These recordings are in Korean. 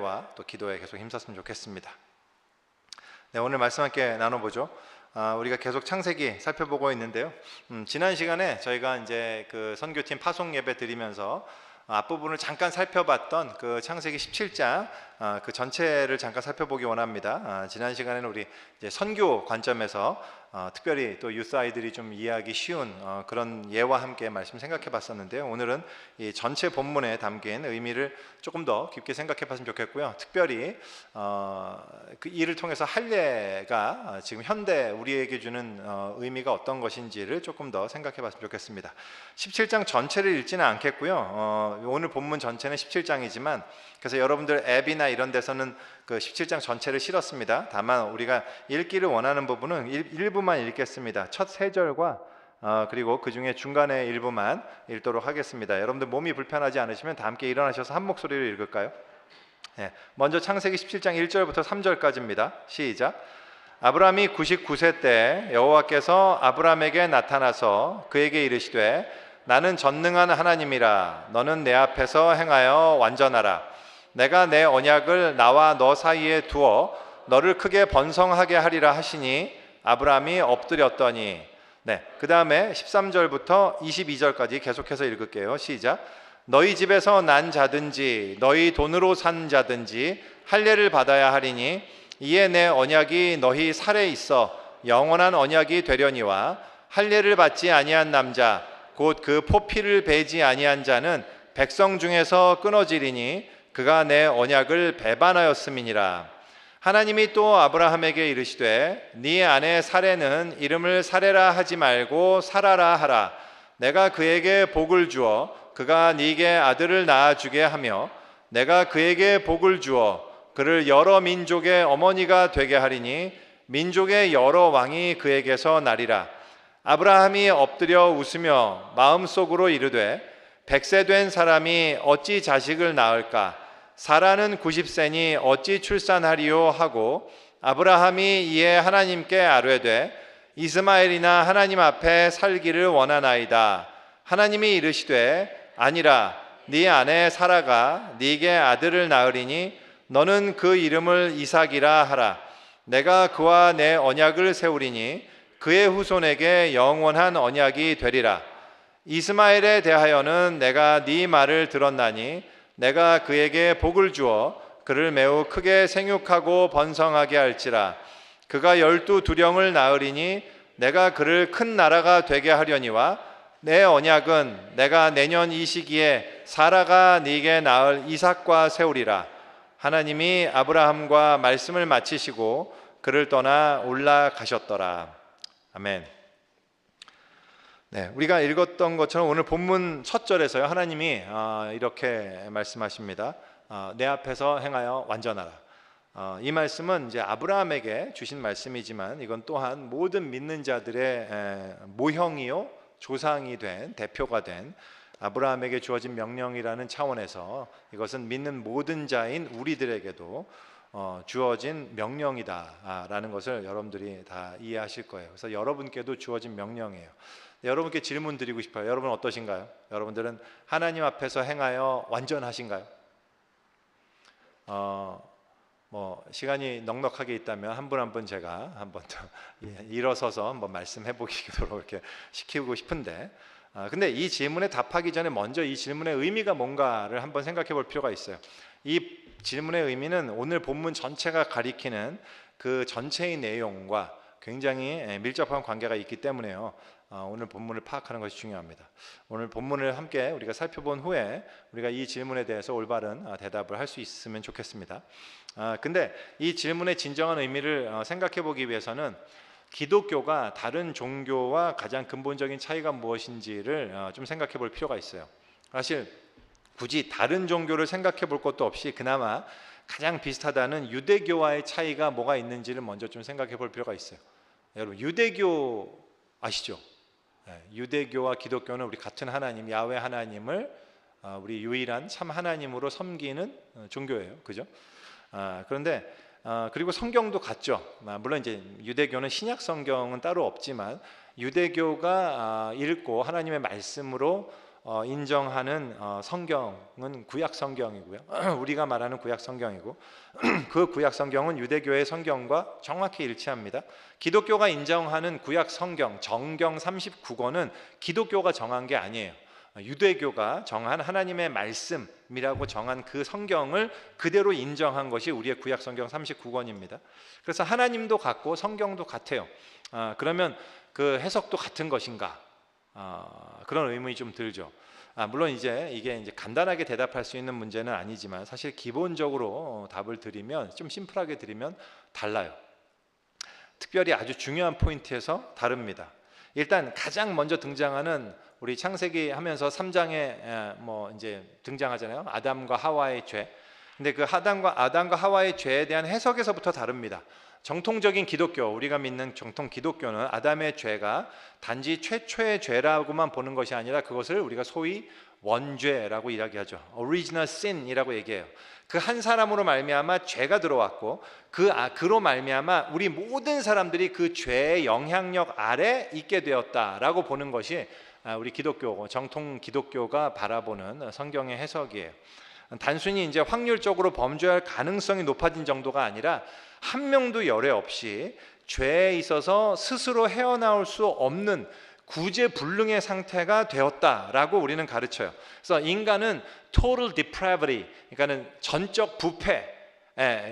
예배와 또 기도에 계속 힘썼으면 좋겠습니다. 네, 오늘 말씀 함께 나눠보죠. 우리가 계속 창세기 살펴보고 있는데요. 지난 시간에 저희가 이제 그 선교팀 파송 예배 드리면서 앞부분을 잠깐 살펴봤던 그 창세기 17장 그 전체를 잠깐 살펴보기 원합니다. 지난 시간에는 우리 이제 선교 관점에서 특별히 또 유스 아이들이 좀 이해하기 쉬운 그런 예와 함께 말씀 생각해 봤었는데요. 오늘은 이 전체 본문에 담긴 의미를 조금 더 깊게 생각해 봤으면 좋겠고요. 특별히 그 일을 통해서 할례가 지금 현대 우리에게 주는 의미가 어떤 것인지를 조금 더 생각해 봤으면 좋겠습니다. 17장 전체를 읽지는 않겠고요. 오늘 본문 전체는 17장이지만 그래서 여러분들 앱이나 이런 데서는 그 17장 전체를 실었습니다. 다만 우리가 읽기를 원하는 부분은 일부만 읽겠습니다. 첫 3절과 그리고 그 중에 중간에 일부만 읽도록 하겠습니다. 여러분들 몸이 불편하지 않으시면 다 함께 일어나셔서 한 목소리로 읽을까요? 네, 먼저 창세기 17장 1절부터 3절까지입니다. 시작. 아브라함이 99세 때 여호와께서 아브라함에게 나타나서 그에게 이르시되 나는 전능한 하나님이라 너는 내 앞에서 행하여 완전하라. 내가 내 언약을 나와 너 사이에 두어 너를 크게 번성하게 하리라 하시니 아브라함이 엎드렸더니 그 다음에 13절부터 22절까지 계속해서 읽을게요. 시작. 너희 집에서 난 자든지 너희 돈으로 산 자든지 할례를 받아야 하리니 이에 내 언약이 너희 살에 있어 영원한 언약이 되려니와 할례를 받지 아니한 남자 곧 그 포피를 베지 아니한 자는 백성 중에서 끊어지리니 그가 내 언약을 배반하였음이니라. 하나님이 또 아브라함에게 이르시되 네 아내 사레는 이름을 사레라 하지 말고 사라라 하라. 내가 그에게 복을 주어 그가 네게 아들을 낳아주게 하며 내가 그에게 복을 주어 그를 여러 민족의 어머니가 되게 하리니 민족의 여러 왕이 그에게서 나리라. 아브라함이 엎드려 웃으며 마음속으로 이르되 100세 된 사람이 어찌 자식을 낳을까? 사라는 90세니 어찌 출산하리요 하고 아브라함이 이에 하나님께 아뢰되 이스마엘이나 하나님 앞에 살기를 원하나이다. 하나님이 이르시되 아니라 네 아내 사라가 네게 아들을 낳으리니 너는 그 이름을 이삭이라 하라. 내가 그와 내 언약을 세우리니 그의 후손에게 영원한 언약이 되리라. 이스마엘에 대하여는 내가 네 말을 들었나니 내가 그에게 복을 주어 그를 매우 크게 생육하고 번성하게 할지라. 그가 12두령을 낳으리니 내가 그를 큰 나라가 되게 하려니와 내 언약은 내가 내년 이 시기에 사라가 네게 낳을 이삭과 세우리라. 하나님이 아브라함과 말씀을 마치시고 그를 떠나 올라가셨더라. 아멘. 네, 우리가 읽었던 것처럼 오늘 본문 첫 절에서요 하나님이 이렇게 말씀하십니다. 내 앞에서 행하여 완전하라. 이 말씀은 이제 아브라함에게 주신 말씀이지만 이건 또한 모든 믿는 자들의 모형이요 조상이 된 대표가 된 아브라함에게 주어진 명령이라는 차원에서 이것은 믿는 모든 자인 우리들에게도 주어진 명령이다라는 것을 여러분들이 다 이해하실 거예요. 그래서 여러분께도 주어진 명령이에요. 여러분께 질문 드리고 싶어요. 여러분 어떠신가요? 여러분들은 하나님 앞에서 행하여 완전하신가요? 뭐 시간이 넉넉하게 있다면 한 분 한 분 제가 한번 더 일어서서 한번 말씀해 보기도록 이렇게 시키고 싶은데 근데 이 질문에 답하기 전에 먼저 이 질문의 의미가 뭔가를 한번 생각해 볼 필요가 있어요. 이 질문의 의미는 오늘 본문 전체가 가리키는 그 전체의 내용과 굉장히 밀접한 관계가 있기 때문에요. 오늘 본문을 파악하는 것이 중요합니다. 오늘 본문을 함께 우리가 살펴본 후에 우리가 이 질문에 대해서 올바른 대답을 할 수 있으면 좋겠습니다. 근데 이 질문의 진정한 의미를 생각해 보기 위해서는 기독교가 다른 종교와 가장 근본적인 차이가 무엇인지를 좀 생각해 볼 필요가 있어요. 사실 굳이 다른 종교를 생각해 볼 것도 없이 그나마 가장 비슷하다는 유대교와의 차이가 뭐가 있는지를 먼저 좀 생각해 볼 필요가 있어요. 여러분 유대교 아시죠? 유대교와 기독교는 우리 같은 하나님 야훼 하나님을 우리 유일한 참 하나님으로 섬기는 종교예요. 그죠? 그런데 그리고 성경도 같죠. 물론 이제 유대교는 신약 성경은 따로 없지만 유대교가 읽고 하나님의 말씀으로 인정하는 성경은 구약 성경이고요. 우리가 말하는 구약 성경이고 그 구약 성경은 유대교의 성경과 정확히 일치합니다. 기독교가 인정하는 구약 성경 정경 39권은 기독교가 정한 게 아니에요. 유대교가 정한 하나님의 말씀이라고 정한 그 성경을 그대로 인정한 것이 우리의 구약 성경 39권입니다. 그래서 하나님도 같고 성경도 같아요. 그러면 그 해석도 같은 것인가? 그런 의문이 좀 들죠. 물론 이게 간단하게 대답할 수 있는 문제는 아니지만 사실 기본적으로 답을 드리면 좀 심플하게 드리면 달라요. 특별히 아주 중요한 포인트에서 다릅니다. 일단 가장 먼저 등장하는 우리 창세기 하면서 3장에 이제 등장하잖아요. 아담과 하와의 죄. 근데 그 아담과 하와의 죄에 대한 해석에서부터 다릅니다. 정통적인 기독교, 우리가 믿는 정통 기독교는 아담의 죄가 단지 최초의 죄라고만 보는 것이 아니라 그것을 우리가 소위 원죄라고 이야기하죠. Original Sin이라고 얘기해요. 그 한 사람으로 말미암아 죄가 들어왔고 그로 말미암아 우리 모든 사람들이 그 죄의 영향력 아래 있게 되었다라고 보는 것이 우리 기독교, 정통 기독교가 바라보는 성경의 해석이에요. 단순히 이제 확률적으로 범죄할 가능성이 높아진 정도가 아니라 한 명도 열애 없이 죄에 있어서 스스로 헤어나올 수 없는 구제불능의 상태가 되었다라고 우리는 가르쳐요. 그래서 인간은 total depravity, 그러니까는 전적 부패,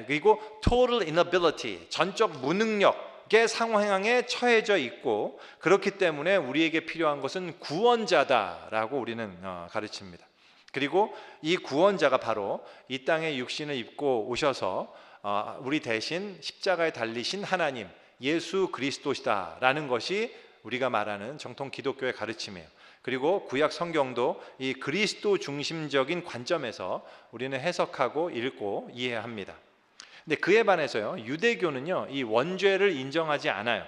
그리고 total inability, 전적 무능력의 상황에 처해져 있고 그렇기 때문에 우리에게 필요한 것은 구원자다라고 우리는 가르칩니다. 그리고 이 구원자가 바로 이 땅에 육신을 입고 오셔서 우리 대신 십자가에 달리신 하나님 예수 그리스도시다라는 것이 우리가 말하는 정통 기독교의 가르침이에요. 그리고 구약 성경도 이 그리스도 중심적인 관점에서 우리는 해석하고 읽고 이해합니다. 근데 그에 반해서요, 유대교는요 이 원죄를 인정하지 않아요.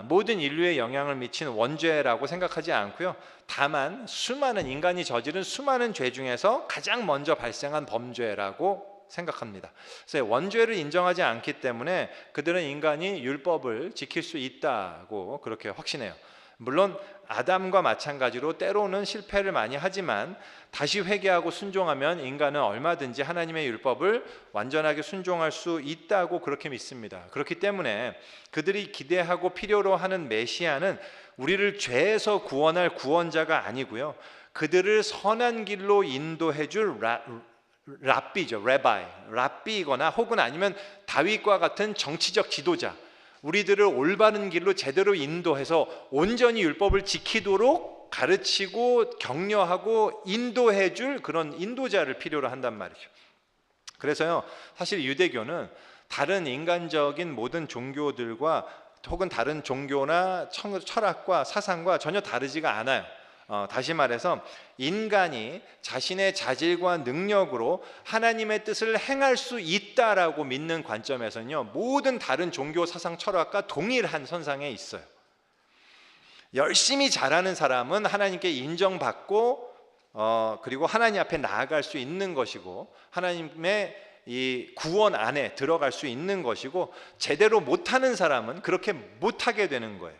모든 인류에 영향을 미친 원죄라고 생각하지 않고요. 다만 수많은 인간이 저지른 수많은 죄 중에서 가장 먼저 발생한 범죄라고 생각합니다. 그래서 원죄를 인정하지 않기 때문에 그들은 인간이 율법을 지킬 수 있다고 그렇게 확신해요. 물론 아담과 마찬가지로 때로는 실패를 많이 하지만 다시 회개하고 순종하면 인간은 얼마든지 하나님의 율법을 완전하게 순종할 수 있다고 그렇게 믿습니다. 그렇기 때문에 그들이 기대하고 필요로 하는 메시아는 우리를 죄에서 구원할 구원자가 아니고요, 그들을 선한 길로 인도해 줄 랍비죠. 랍비이거나 혹은 아니면 다윗과 같은 정치적 지도자, 우리들을 올바른 길로 제대로 인도해서 온전히 율법을 지키도록 가르치고 격려하고 인도해 줄 그런 인도자를 필요로 한단 말이죠. 그래서요, 사실 유대교는 다른 인간적인 모든 종교들과 혹은 다른 종교나 철학과 사상과 전혀 다르지가 않아요. 다시 말해서 인간이 자신의 자질과 능력으로 하나님의 뜻을 행할 수 있다라고 믿는 관점에서는요, 모든 다른 종교 사상 철학과 동일한 선상에 있어요. 열심히 잘하는 사람은 하나님께 인정받고 그리고 하나님 앞에 나아갈 수 있는 것이고 하나님의 이 구원 안에 들어갈 수 있는 것이고, 제대로 못하는 사람은 그렇게 못하게 되는 거예요.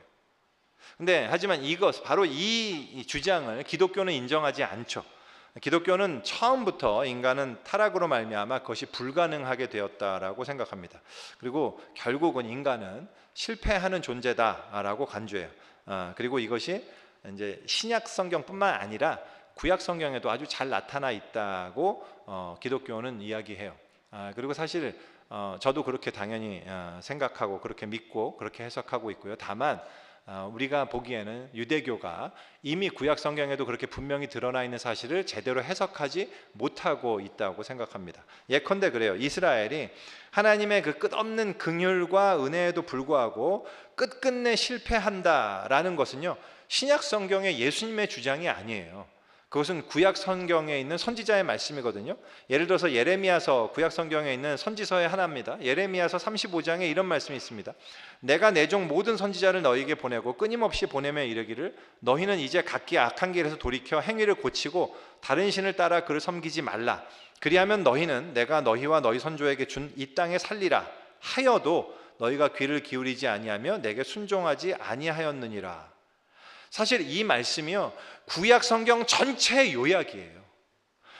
근데 하지만 바로 이 주장을 기독교는 인정하지 않죠. 기독교는 처음부터 인간은 타락으로 말미암아 그것이 불가능하게 되었다라고 생각합니다. 그리고 결국은 인간은 실패하는 존재다라고 간주해요. 그리고 이것이 이제 신약 성경뿐만 아니라 구약 성경에도 아주 잘 나타나 있다고 기독교는 이야기해요. 그리고 사실 저도 그렇게 당연히 생각하고 그렇게 믿고 그렇게 해석하고 있고요. 다만 우리가 보기에는 유대교가 이미 구약 성경에도 그렇게 분명히 드러나 있는 사실을 제대로 해석하지 못하고 있다고 생각합니다. 예컨대 그래요. 이스라엘이 하나님의 그 끝없는 긍휼과 은혜에도 불구하고 끝끝내 실패한다라는 것은요, 신약 성경의 예수님의 주장이 아니에요. 그것은 구약 성경에 있는 선지자의 말씀이거든요. 예를 들어서 예레미야서, 구약 성경에 있는 선지서의 하나입니다. 예레미야서 35장에 이런 말씀이 있습니다. 내가 내 종 모든 선지자를 너희에게 보내고 끊임없이 보내며 이르기를 너희는 이제 각기 악한 길에서 돌이켜 행위를 고치고 다른 신을 따라 그를 섬기지 말라. 그리하면 너희는 내가 너희와 너희 선조에게 준 이 땅에 살리라 하여도 너희가 귀를 기울이지 아니하며 내게 순종하지 아니하였느니라. 사실 이 말씀이요, 구약 성경 전체 요약이에요.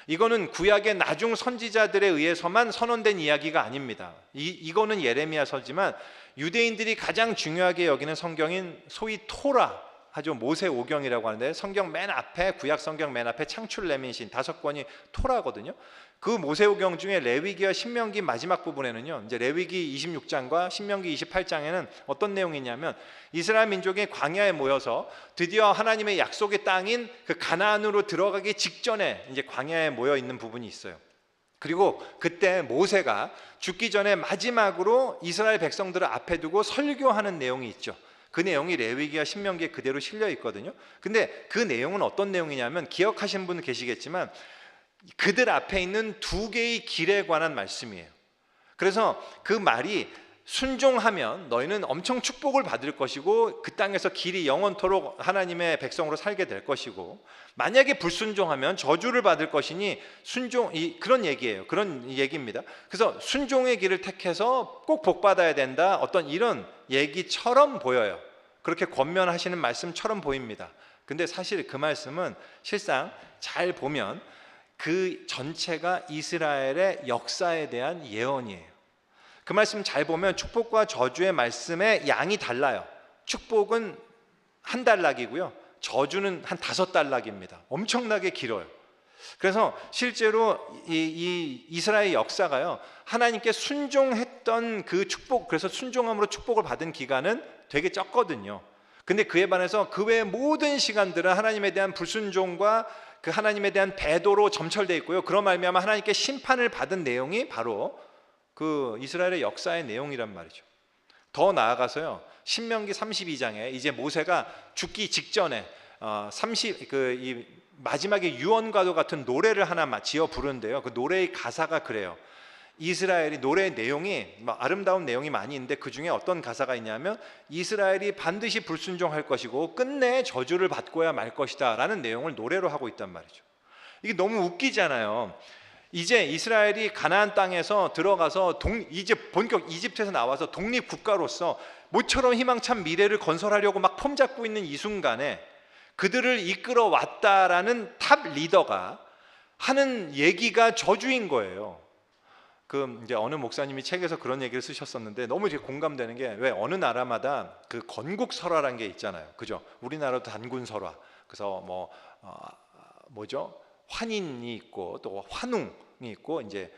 이거는 구약의 나중 선지자들에 의해서만 선언된 이야기가 아닙니다. 이거는 예레미야서지만 유대인들이 가장 중요하게 여기는 성경인 소위 토라 하죠. 모세오경이라고 하는데, 성경 맨 앞에, 구약 성경 맨 앞에 창출 레민신 5권이 토라거든요. 그 모세오경 중에 레위기와 신명기 마지막 부분에는요, 이제 레위기 26장과 신명기 28장에는 어떤 내용이 있냐면, 이스라엘 민족이 광야에 모여서 드디어 하나님의 약속의 땅인 그 가나안으로 들어가기 직전에 이제 광야에 모여 있는 부분이 있어요. 그리고 그때 모세가 죽기 전에 마지막으로 이스라엘 백성들을 앞에 두고 설교하는 내용이 있죠. 그 내용이 레위기와 신명기에 그대로 실려 있거든요. 근데 그 내용은 어떤 내용이냐면, 기억하시는 분 계시겠지만 그들 앞에 있는 2개의 길에 관한 말씀이에요. 그래서 그 말이, 순종하면 너희는 엄청 축복을 받을 것이고 그 땅에서 길이 영원토록 하나님의 백성으로 살게 될 것이고, 만약에 불순종하면 저주를 받을 것이니 그런 얘기예요. 그런 얘기입니다. 그래서 순종의 길을 택해서 꼭 복받아야 된다, 어떤 이런 얘기처럼 보여요. 그렇게 권면하시는 말씀처럼 보입니다. 근데 사실 그 말씀은 실상 잘 보면 그 전체가 이스라엘의 역사에 대한 예언이에요. 그 말씀 잘 보면 축복과 저주의 말씀의 양이 달라요. 축복은 1달락이고요, 저주는 한 5달락입니다. 엄청나게 길어요. 그래서 실제로 이 이스라엘 역사가요, 하나님께 순종했던 그 축복, 그래서 순종함으로 축복을 받은 기간은 되게 적거든요. 근데 그에 반해서 그 외의 모든 시간들은 하나님에 대한 불순종과 그 하나님에 대한 배도로 점철되어 있고요, 그런 말미암아 하나님께 심판을 받은 내용이 바로 그 이스라엘의 역사의 내용이란 말이죠. 더 나아가서요, 신명기 32장에 이제 모세가 죽기 직전에 이 마지막에 유언과도 같은 노래를 하나 지어 부르는데요, 그 노래의 가사가 그래요. 이스라엘이, 노래의 내용이 아름다운 내용이 많이 있는데 그 중에 어떤 가사가 있냐면, 이스라엘이 반드시 불순종할 것이고 끝내 저주를 받고야 말 것이다 라는 내용을 노래로 하고 있단 말이죠. 이게 너무 웃기잖아요. 이제 이스라엘이 가나안 땅에서 들어가서 이제 본격 이집트에서 나와서 독립국가로서 모처럼 희망찬 미래를 건설하려고 막 폼잡고 있는 이 순간에 그들을 이끌어 왔다라는 탑 리더가 하는 얘기가 저주인 거예요. 이제 어느 목사님이 책에서 그런 얘기를 쓰셨었는데 너무 이제 공감되는 게, 왜 어느 나라마다 그 건국설화라는 게 있잖아요, 그죠? 우리나라도 단군설화, 그래서 뭐죠? 환인이 있고 또 환웅이 있고, 이제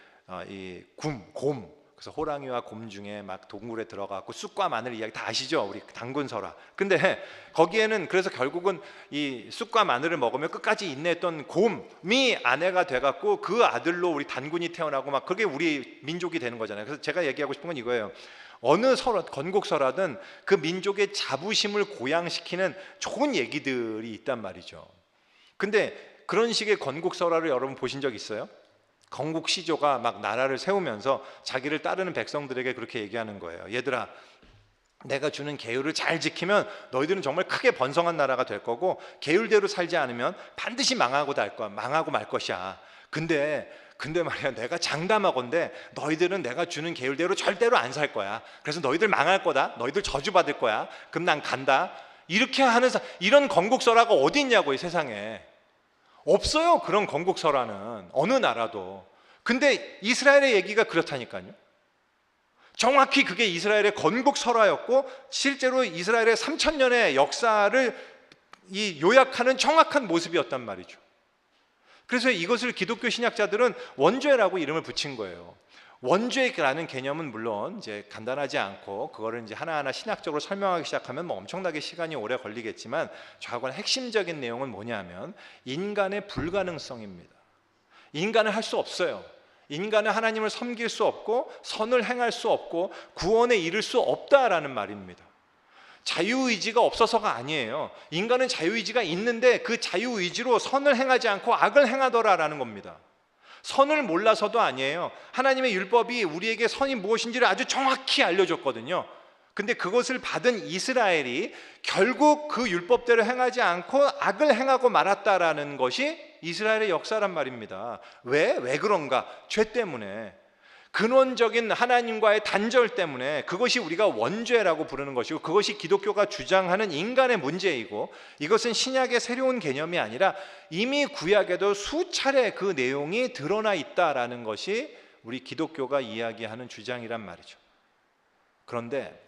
이 곰, 그래서 호랑이와 곰 중에 막 동굴에 들어가고 쑥과 마늘 이야기 다 아시죠? 우리 단군설화. 근데 거기에는 그래서 결국은 이 쑥과 마늘을 먹으면 끝까지 인내했던 곰이 아내가 돼갖고 그 아들로 우리 단군이 태어나고 막 그게 우리 민족이 되는 거잖아요. 그래서 제가 얘기하고 싶은 건 이거예요. 어느 건국설화든 그 민족의 자부심을 고양시키는 좋은 얘기들이 있단 말이죠. 근데 그런 식의 건국설화를 여러분 보신 적 있어요? 건국 시조가 막 나라를 세우면서 자기를 따르는 백성들에게 그렇게 얘기하는 거예요. 얘들아, 내가 주는 계율을 잘 지키면 너희들은 정말 크게 번성한 나라가 될 거고, 계율대로 살지 않으면 반드시 망하고 말 것이야. 근데 말이야, 내가 장담하건대 너희들은 내가 주는 계율대로 절대로 안 살 거야. 그래서 너희들 망할 거다. 너희들 저주받을 거야. 그럼 난 간다. 이렇게 하는 이런 건국설화가 어디 있냐고, 이 세상에. 없어요, 그런 건국설화는 어느 나라도. 근데 이스라엘의 얘기가 그렇다니까요. 정확히 그게 이스라엘의 건국설화였고, 실제로 이스라엘의 3000년의 역사를 요약하는 정확한 모습이었단 말이죠. 그래서 이것을 기독교 신학자들은 원죄라고 이름을 붙인 거예요. 원죄라는 개념은 물론 이제 간단하지 않고, 그거를 이제 하나하나 신학적으로 설명하기 시작하면 엄청나게 시간이 오래 걸리겠지만, 저하고는 핵심적인 내용은 뭐냐면 인간의 불가능성입니다. 인간은 할 수 없어요. 인간은 하나님을 섬길 수 없고 선을 행할 수 없고 구원에 이를 수 없다라는 말입니다. 자유의지가 없어서가 아니에요. 인간은 자유의지가 있는데 그 자유의지로 선을 행하지 않고 악을 행하더라라는 겁니다. 선을 몰라서도 아니에요. 하나님의 율법이 우리에게 선이 무엇인지를 아주 정확히 알려줬거든요. 근데 그것을 받은 이스라엘이 결국 그 율법대로 행하지 않고 악을 행하고 말았다라는 것이 이스라엘의 역사란 말입니다. 왜 그런가? 죄 때문에. 근원적인 하나님과의 단절 때문에 그것이 우리가 원죄라고 부르는 것이고, 그것이 기독교가 주장하는 인간의 문제이고, 이것은 신약의 새로운 개념이 아니라 이미 구약에도 수차례 그 내용이 드러나 있다라는 것이 우리 기독교가 이야기하는 주장이란 말이죠. 그런데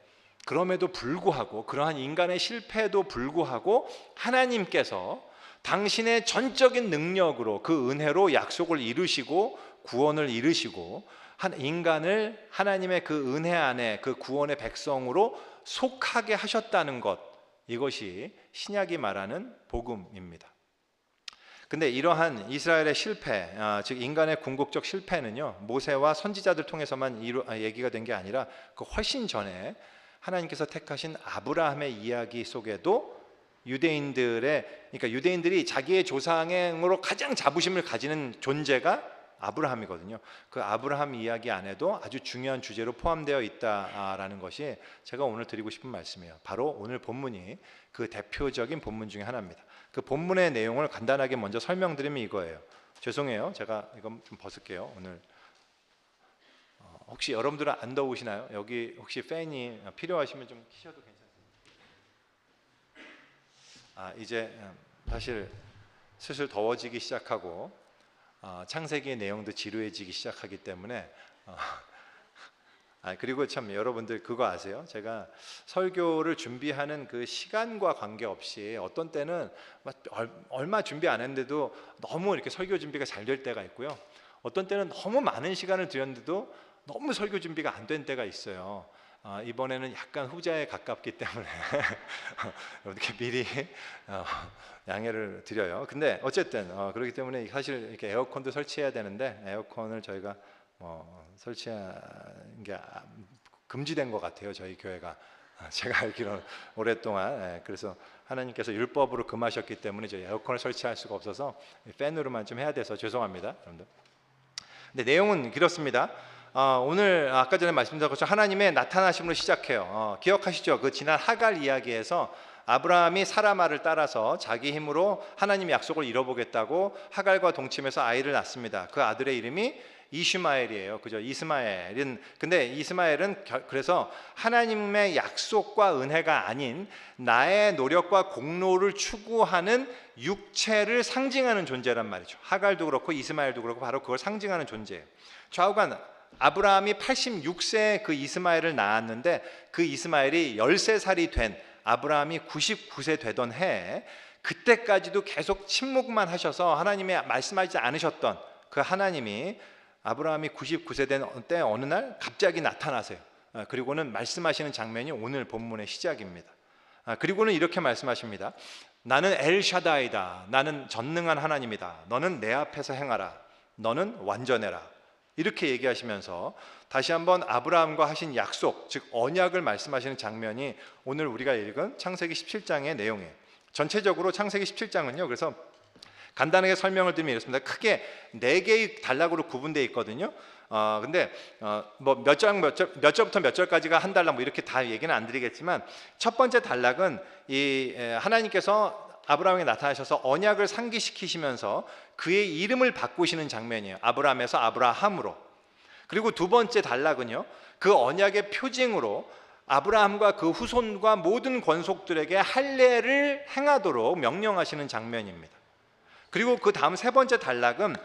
그럼에도 불구하고, 그러한 인간의 실패에도 불구하고 하나님께서 당신의 전적인 능력으로 그 은혜로 약속을 이루시고 구원을 이루시고 인간을 하나님의 그 은혜 안에 그 구원의 백성으로 속하게 하셨다는 것, 이것이 신약이 말하는 복음입니다. 근데 이러한 이스라엘의 실패, 즉 인간의 궁극적 실패는요, 모세와 선지자들 통해서만 얘기가 된 게 아니라 그 훨씬 전에 하나님께서 택하신 아브라함의 이야기 속에도 그러니까 유대인들이 자기의 조상으로 가장 자부심을 가지는 존재가 아브라함이거든요. 그 아브라함 이야기 안에도 아주 중요한 주제로 포함되어 있다라는 것이 제가 오늘 드리고 싶은 말씀이에요. 바로 오늘 본문이 그 대표적인 본문 중에 하나입니다. 그 본문의 내용을 간단하게 먼저 설명드리면 이거예요. 죄송해요, 제가 이건 좀 벗을게요. 오늘 혹시 여러분들은 안 더우시나요? 여기 혹시 팬이 필요하시면 좀 키셔도 괜찮습니다. 이제 사실 슬슬 더워지기 시작하고 창세기의 내용도 지루해지기 시작하기 때문에 그리고 참 여러분들 그거 아세요? 제가 설교를 준비하는 그 시간과 관계없이 어떤 때는 얼마 준비 안 했는데도 너무 이렇게 설교 준비가 잘 될 때가 있고요, 어떤 때는 너무 많은 시간을 들였는데도 너무 설교 준비가 안 된 때가 있어요. 이번에는 약간 후자에 가깝기 때문에 이렇게 미리 양해를 드려요. 근데 어쨌든 그렇기 때문에 사실 이렇게 에어컨도 설치해야 되는데 에어컨을 저희가 설치하는 게 금지된 것 같아요, 저희 교회가. 제가 알기로는 오랫동안. 그래서 하나님께서 율법으로 금하셨기 때문에 저희 에어컨을 설치할 수가 없어서 팬으로만 좀 해야 돼서 죄송합니다, 여러분들. 근데 내용은 그렇습니다. 오늘 아까 전에 말씀드린 것처럼 하나님의 나타나심으로 시작해요. 기억하시죠? 그 지난 하갈 이야기에서 아브라함이 사라 말을 따라서 자기 힘으로 하나님의 약속을 이뤄보겠다고 하갈과 동침해서 아이를 낳습니다. 그 아들의 이름이 이슈마엘이에요. 그죠? 근데 이스마엘은 그래서 하나님의 약속과 은혜가 아닌 나의 노력과 공로를 추구하는 육체를 상징하는 존재란 말이죠. 하갈도 그렇고 이스마엘도 그렇고 바로 그걸 상징하는 존재예요. 좌우간 아브라함이 86세에 그 이스마엘을 낳았는데, 그 이스마엘이 13살이 된 아브라함이 99세 되던 해에 그때까지도 계속 침묵만 하셔서 하나님이 말씀하지 않으셨던 그 하나님이 아브라함이 99세 된 때 어느 날 갑자기 나타나세요. 그리고는 말씀하시는 장면이 오늘 본문의 시작입니다. 그리고는 이렇게 말씀하십니다. 나는 엘샤다이다. 나는 전능한 하나님이다. 너는 내 앞에서 행하라. 너는 완전해라. 이렇게 얘기하시면서 다시 한번 아브라함과 하신 약속, 즉 언약을 말씀하시는 장면이 오늘 우리가 읽은 창세기 17장의 내용이에요. 전체적으로 창세기 17장은요, 그래서 간단하게 설명을 드리면 이렇습니다. 크게 4개의 단락으로 구분되어 있거든요. 근데 뭐 몇 절부터 몇 절까지가 한 단락 뭐 이렇게 다 얘기는 안 드리겠지만, 첫 번째 단락은 하나님께서 아브라함에게 나타나셔서 언약을 상기시키시면서 그의 이름을 바꾸시는 장면이에요. 아브라함에서 아브라함으로. 그리고 두 번째 단락은요, 그 언약의 표징으로 아브라함과 그 후손과 모든 권속들에게 할례를 행하도록 명령하시는 장면입니다. 그리고 그 다음 세 번째 단락은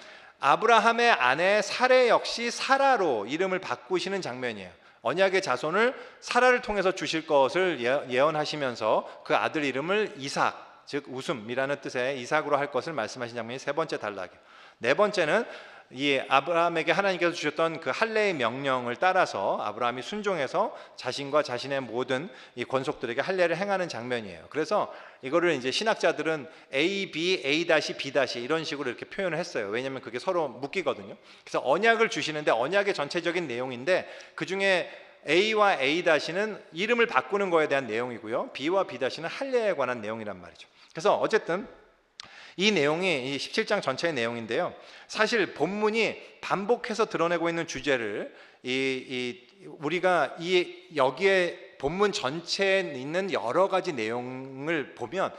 아브라함의 아내 사레 역시 사라로 이름을 바꾸시는 장면이에요. 언약의 자손을 사라를 통해서 주실 것을 예언하시면서 그 아들 이름을 이삭, 즉 웃음이라는 뜻의 이삭으로 할 것을 말씀하신 장면이 세 번째 단락이에요. 네 번째는 이 아브라함에게 하나님께서 주셨던 그 할례의 명령을 따라서 아브라함이 순종해서 자신과 자신의 모든 이 권속들에게 할례를 행하는 장면이에요. 그래서 이거를 이제 신학자들은 A, B, A-, B- 이런 식으로 이렇게 표현을 했어요. 왜냐하면 그게 서로 묶이거든요. 그래서 언약을 주시는데 언약의 전체적인 내용인데 그 중에 A와 A-는 이름을 바꾸는 거에 대한 내용이고요, B와 B-는 할례에 관한 내용이란 말이죠. 그래서 어쨌든 이 내용이 이 17장 전체의 내용인데요, 사실 본문이 반복해서 드러내고 있는 주제를 우리가 여기에 본문 전체에 있는 여러 가지 내용을 보면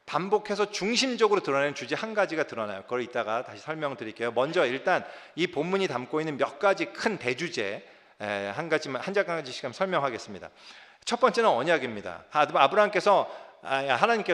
반복해서 중심적으로 드러내는 주제 한 가지가 드러나요. 그걸 이따가 다시 설명드릴게요. 먼저 일단 이 본문이 담고 있는 몇 가지 큰 대주제 한 가지씩 설명하겠습니다. 첫 번째는 언약입니다. 하나님께서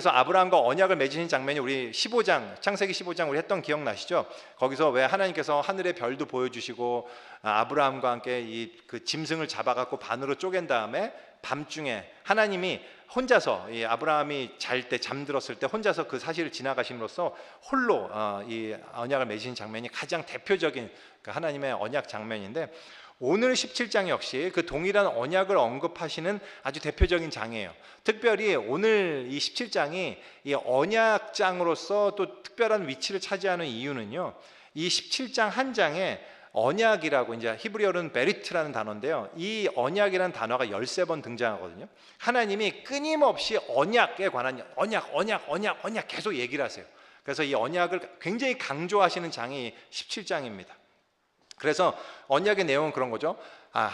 아브라함과 언약을 맺으신 장면이 우리 15장, 창세기 15장 우리 했던 기억나시죠? 거기서 왜 하나님께서 하늘의 별도 보여주시고 아브라함과 함께 그 짐승을 잡아갖고 반으로 쪼갠 다음에 밤중에 하나님이 혼자서 이 아브라함이 잘 때 잠들었을 때 혼자서 그 사실을 지나가심으로써 홀로 이 언약을 맺으신 장면이 가장 대표적인 그 하나님의 언약 장면인데, 오늘 17장 역시 그 동일한 언약을 언급하시는 아주 대표적인 장이에요. 특별히 오늘 이 17장이 이 언약장으로서 또 특별한 위치를 차지하는 이유는요, 이 17장 한 장에 언약이라고, 이제 히브리어로는 베리트라는 단어인데요, 이 언약이라는 단어가 13번 등장하거든요. 하나님이 끊임없이 언약에 관한 언약 계속 얘기를 하세요. 그래서 이 언약을 굉장히 강조하시는 장이 17장입니다. 그래서 언약의 내용은 그런 거죠.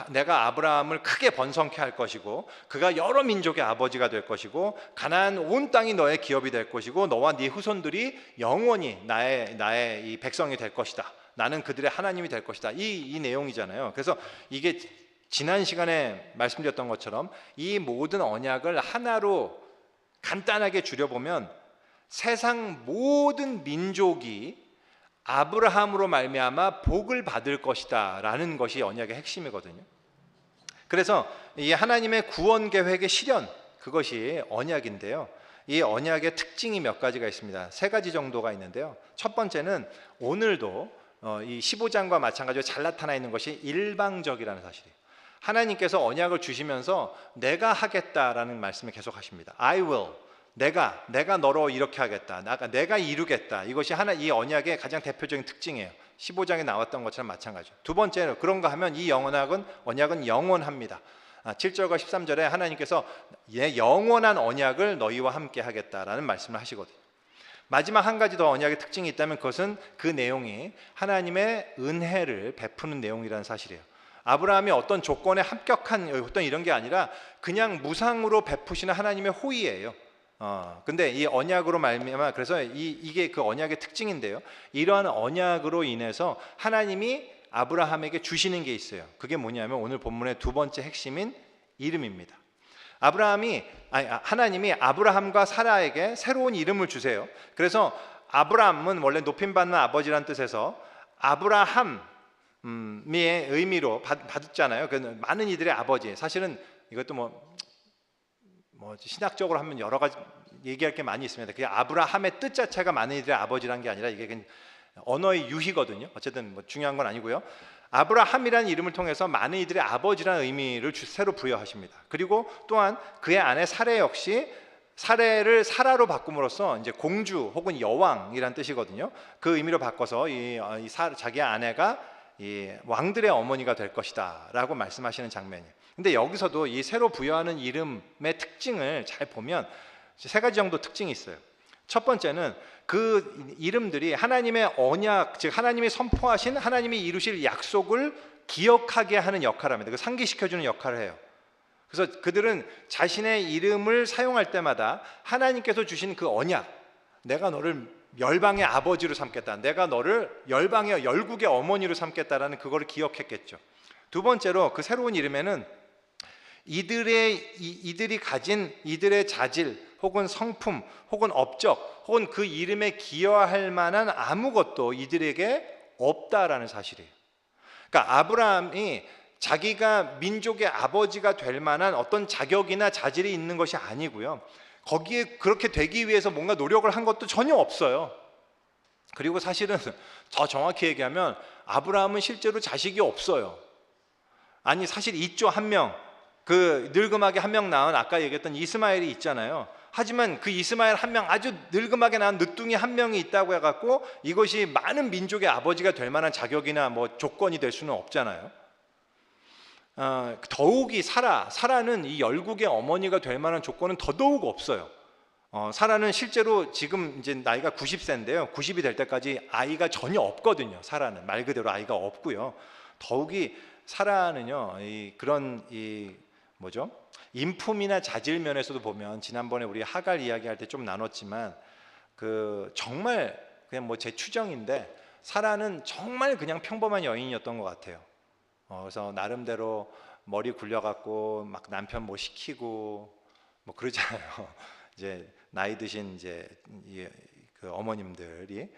내가 아브라함을 크게 번성케 할 것이고 그가 여러 민족의 아버지가 될 것이고 가나안 온 땅이 너의 기업이 될 것이고 너와 네 후손들이 영원히 나의 이 백성이 될 것이다. 나는 그들의 하나님이 될 것이다. 이 내용이잖아요. 그래서 이게 지난 시간에 말씀드렸던 것처럼 이 모든 언약을 하나로 간단하게 줄여보면 세상 모든 민족이 아브라함으로 말미암아 복을 받을 것이다 라는 것이 언약의 핵심이거든요. 그래서 이 하나님의 구원 계획의 실현, 그것이 언약인데요, 이 언약의 특징이 몇 가지가 있습니다. 3가지 정도가 있는데요, 첫 번째는 오늘도 이 15장과 마찬가지로 잘 나타나 있는 것이 일방적이라는 사실이에요. 하나님께서 언약을 주시면서 내가 하겠다라는 말씀을 계속 하십니다. I will, 내가 너로 이렇게 하겠다, 내가 이루겠다. 이것이 이 언약의 가장 대표적인 특징이에요. 15장에 나왔던 것처럼 마찬가지죠. 두 번째는 그런가 하면 이 언약은 영원합니다. 7절과 13절에 하나님께서 영원한 언약을 너희와 함께 하겠다라는 말씀을 하시거든요. 마지막 한 가지 더 언약의 특징이 있다면 그것은 그 내용이 하나님의 은혜를 베푸는 내용이라는 사실이에요. 아브라함이 어떤 조건에 합격한 어떤 이런 게 아니라 그냥 무상으로 베푸시는 하나님의 호의예요. 근데 이 언약으로 말미암아, 그래서 이게 그 언약의 특징인데요, 이러한 언약으로 인해서 하나님이 아브라함에게 주시는 게 있어요. 그게 뭐냐면 오늘 본문의 두 번째 핵심인 이름입니다. 하나님이 아브라함과 사라에게 새로운 이름을 주세요. 그래서 아브라함은 원래 높임받는 아버지란 뜻에서 아브라함의 의미로 받았잖아요. 많은 이들의 아버지. 사실은 이것도 뭐 신학적으로 하면 여러 가지 얘기할 게 많이 있습니다. 그게 아브라함의 뜻 자체가 많은 이들의 아버지라는 게 아니라 이게 그냥 언어의 유희거든요. 어쨌든 중요한 건 아니고요. 아브라함이라는 이름을 통해서 많은 이들의 아버지라는 의미를 새로 부여하십니다. 그리고 또한 그의 아내 사레 역시 사레를 사라로 바꿈으로써 이제 공주 혹은 여왕이란 뜻이거든요. 그 의미로 바꿔서 자기 아내가 이 왕들의 어머니가 될 것이다라고 말씀하시는 장면이에요. 근데 여기서도 이 새로 부여하는 이름의 특징을 잘 보면 3가지 정도 특징이 있어요. 첫 번째는 그 이름들이 하나님의 언약, 즉 하나님이 선포하신, 하나님이 이루실 약속을 기억하게 하는 역할을 합니다. 그 상기시켜주는 역할을 해요. 그래서 그들은 자신의 이름을 사용할 때마다 하나님께서 주신 그 언약, 내가 너를 열방의 아버지로 삼겠다, 내가 너를 열국의 어머니로 삼겠다라는 그거를 기억했겠죠. 두 번째로 그 새로운 이름에는 이들이 가진 이들의 자질 혹은 성품 혹은 업적 혹은 그 이름에 기여할 만한 아무것도 이들에게 없다라는 사실이에요. 그러니까 아브라함이 자기가 민족의 아버지가 될 만한 어떤 자격이나 자질이 있는 것이 아니고요, 거기에 그렇게 되기 위해서 뭔가 노력을 한 것도 전혀 없어요. 그리고 사실은 더 정확히 얘기하면 아브라함은 실제로 자식이 없어요. 아니 사실 있죠, 한 명. 그 늙음하게 한 명 낳은 아까 얘기했던 이스마엘이 있잖아요. 하지만 그 이스마엘 한 명, 아주 늙음하게 낳은 늦둥이 한 명이 있다고 해갖고 이것이 많은 민족의 아버지가 될 만한 자격이나 뭐 조건이 될 수는 없잖아요. 더욱이 사라는 이 열국의 어머니가 될 만한 조건은 더더욱 없어요. 사라는 실제로 지금 이제 나이가 90세인데요 90이 될 때까지 아이가 전혀 없거든요. 사라는 말 그대로 아이가 없고요. 더욱이 사라는요, 인품이나 자질 면에서도 보면 지난번에 우리 하갈 이야기할 때 좀 나눴지만 그 정말 그냥 뭐 제 추정인데 사라는 정말 그냥 평범한 여인이었던 것 같아요. 그래서 나름대로 머리 굴려갖고 막 남편 뭐 시키고 뭐 그러잖아요. 이제 나이 드신 이제 그 어머님들이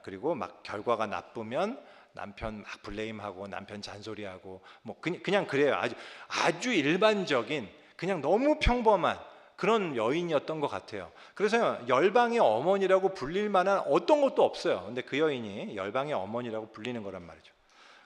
그리고 막 결과가 나쁘면 남편 막 블레임하고 남편 잔소리하고 뭐 그냥 그래요. 아주 일반적인 그냥 너무 평범한 그런 여인이었던 것 같아요. 그래서 열방의 어머니라고 불릴 만한 어떤 것도 없어요. 근데 그 여인이 열방의 어머니라고 불리는 거란 말이죠.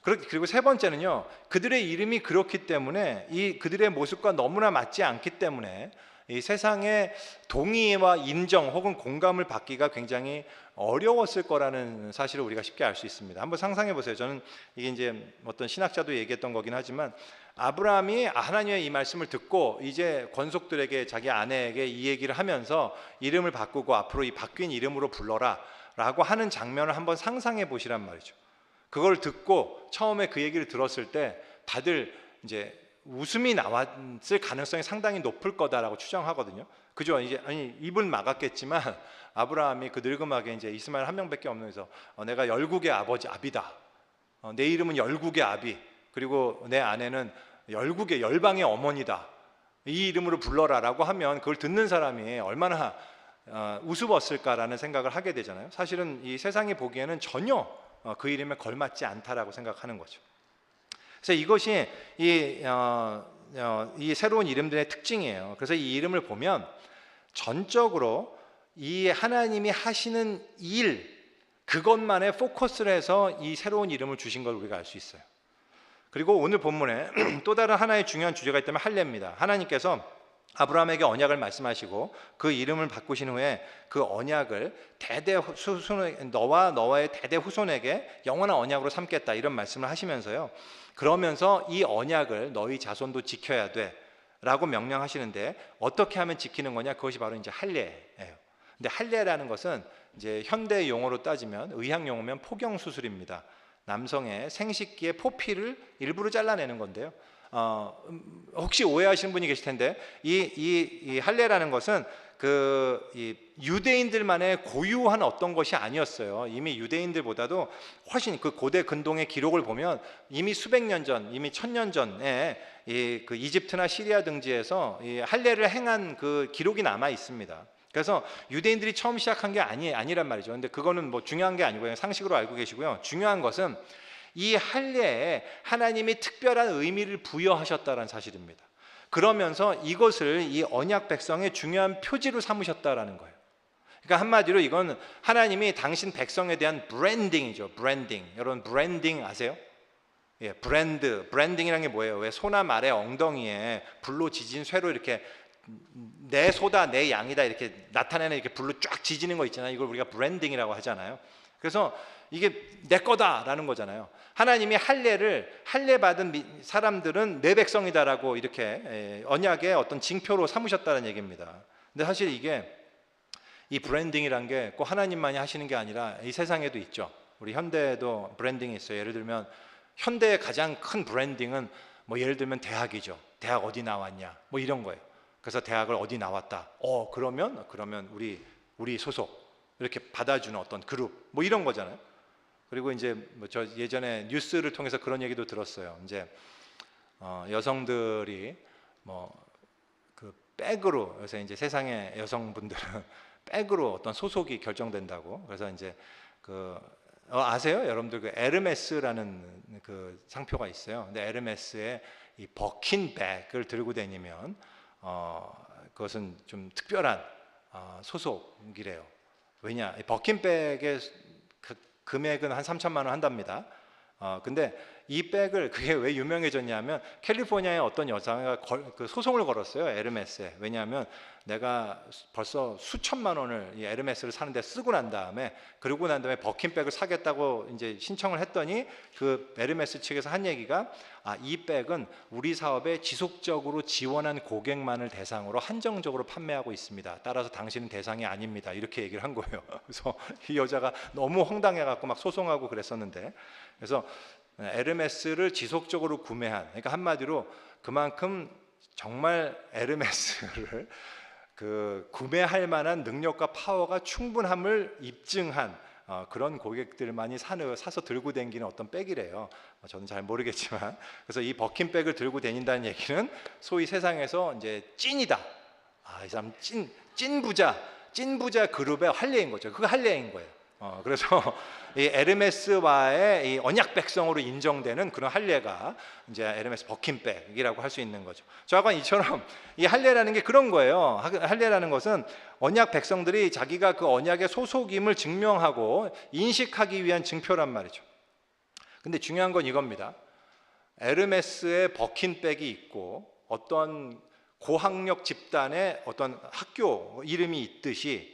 그리고 세 번째는요, 그들의 이름이 그렇기 때문에 이 그들의 모습과 너무나 맞지 않기 때문에 이 세상의 동의와 인정 혹은 공감을 받기가 굉장히 어려웠을 거라는 사실을 우리가 쉽게 알 수 있습니다. 한번 상상해 보세요. 저는 이게 이제 어떤 신학자도 얘기했던 거긴 하지만 아브라함이 하나님의 이 말씀을 듣고 이제 권속들에게 자기 아내에게 이 얘기를 하면서 이름을 바꾸고 앞으로 이 바뀐 이름으로 불러라 라고 하는 장면을 한번 상상해 보시란 말이죠. 그걸 듣고 처음에 그 얘기를 들었을 때 다들 이제 웃음이 나왔을 가능성이 상당히 높을 거다라고 추정하거든요. 그죠? 이제 입은 막았겠지만 아브라함이 그 늙음하게 이제 이스마엘 한 명밖에 없는 데서 내가 열국의 아버지 아비다. 내 이름은 열국의 아비. 그리고 내 아내는 열국의 열방의 어머니다. 이 이름으로 불러라라고 하면 그걸 듣는 사람이 얼마나 우스웠을까라는 생각을 하게 되잖아요. 사실은 이 세상이 보기에는 전혀 그 이름에 걸맞지 않다라고 생각하는 거죠. 그래서 이것이 이 새로운 이름들의 특징이에요. 그래서 이 이름을 보면 전적으로 이 하나님이 하시는 일 그것만에 포커스를 해서 이 새로운 이름을 주신 걸 우리가 알 수 있어요. 그리고 오늘 본문에 또 다른 하나의 중요한 주제가 있다면 할례입니다. 하나님께서 아브라함에게 언약을 말씀하시고 그 이름을 바꾸신 후에 그 언약을 너와 너의 대대 후손에게 영원한 언약으로 삼겠다 이런 말씀을 하시면서요, 그러면서 이 언약을 너희 자손도 지켜야 돼 라고 명령하시는데 어떻게 하면 지키는 거냐? 그것이 바로 이제 할례예요. 근데 할례라는 것은 이제 현대 용어로 따지면 의학 용어면 포경 수술입니다. 남성의 생식기의 포피를 일부러 잘라내는 건데요. 혹시 오해하시는 분이 계실 텐데 이 할례라는 것은 이 유대인들만의 고유한 어떤 것이 아니었어요. 이미 유대인들보다도 훨씬 그 고대 근동의 기록을 보면 이미 수백 년 전, 이미 1000년 전에 그 이집트나 시리아 등지에서 이 할례를 행한 그 기록이 남아 있습니다. 그래서 유대인들이 처음 시작한 게 아니란 말이죠. 근데 그거는 뭐 중요한 게 아니고요. 상식으로 알고 계시고요. 중요한 것은 이 할례에 하나님이 특별한 의미를 부여하셨다는 사실입니다. 그러면서 이것을 이 언약 백성의 중요한 표지로 삼으셨다라는 거예요. 그러니까 한마디로 이건 하나님이 당신 백성에 대한 브랜딩이죠. 브랜딩. 여러분 브랜딩 아세요? 예, 브랜딩이라는 게 뭐예요? 왜 소나 말의 엉덩이에 불로 지진 쇠로 이렇게 내 소다 내 양이다 이렇게 나타내는 이렇게 불로 쫙 지지는 거 있잖아요. 이걸 우리가 브랜딩이라고 하잖아요. 그래서 이게 내 거다라는 거잖아요. 하나님이 할례 받은 사람들은 내 백성이다라고 이렇게 언약의 어떤 징표로 삼으셨다는 얘기입니다. 근데 사실 이게 이 브랜딩이란 게 꼭 하나님만이 하시는 게 아니라 이 세상에도 있죠. 우리 현대에도 브랜딩이 있어요. 예를 들면 현대의 가장 큰 브랜딩은 뭐 예를 들면 대학이죠. 대학 어디 나왔냐 뭐 이런 거예요. 그래서 대학을 어디 나왔다. 그러면 우리 소속 이렇게 받아주는 어떤 그룹 뭐 이런 거잖아요. 그리고 이제 뭐 저 예전에 뉴스를 통해서 그런 얘기도 들었어요. 이제 여성들이 뭐 그 백으로 요새 이제 세상의 여성분들은 백으로 어떤 소속이 결정된다고. 그래서 이제 아세요? 여러분들 그 에르메스라는 그 상표가 있어요. 근데 에르메스의 이 버킨 백을 들고 다니면 그것은 좀 특별한 소속이래요. 왜냐? 버킨백의 금액은 한 3천만 원 한답니다. 근데 이 백을 그게 왜 유명해졌냐면 캘리포니아의 어떤 여자가 그 소송을 걸었어요. 에르메스에. 왜냐하면 내가 벌써 수천만 원을 이 에르메스를 사는데 쓰고 난 다음에 그러고 난 다음에 버킨백을 사겠다고 이제 신청을 했더니 그 에르메스 측에서 한 얘기가 이 백은 우리 사업에 지속적으로 지원한 고객만을 대상으로 한정적으로 판매하고 있습니다. 따라서 당신은 대상이 아닙니다. 이렇게 얘기를 한 거예요. 그래서 이 여자가 너무 황당해갖고 막 소송하고 그랬었는데, 그래서 에르메스를 지속적으로 구매한, 그러니까 한마디로 그만큼 정말 에르메스를 그 구매할 만한 능력과 파워가 충분함을 입증한 그런 고객들만이 사서 들고 다니는 어떤 백이래요. 저는 잘 모르겠지만, 그래서 이 버킨백을 들고 다닌다는 얘기는 소위 세상에서 이제 찐이다. 이 사람 찐부자 그룹의 할례인 거죠. 그거 할례인 거예요. 그래서 이 에르메스와의 이 언약 백성으로 인정되는 그런 할례가 이제 에르메스 버킨백이라고 할 수 있는 거죠. 저하고는 이처럼 이 할례라는 게 그런 거예요. 할례라는 것은 언약 백성들이 자기가 그 언약의 소속임을 증명하고 인식하기 위한 증표란 말이죠. 근데 중요한 건 이겁니다. 에르메스의 버킨백이 있고 어떤 고학력 집단의 어떤 학교 이름이 있듯이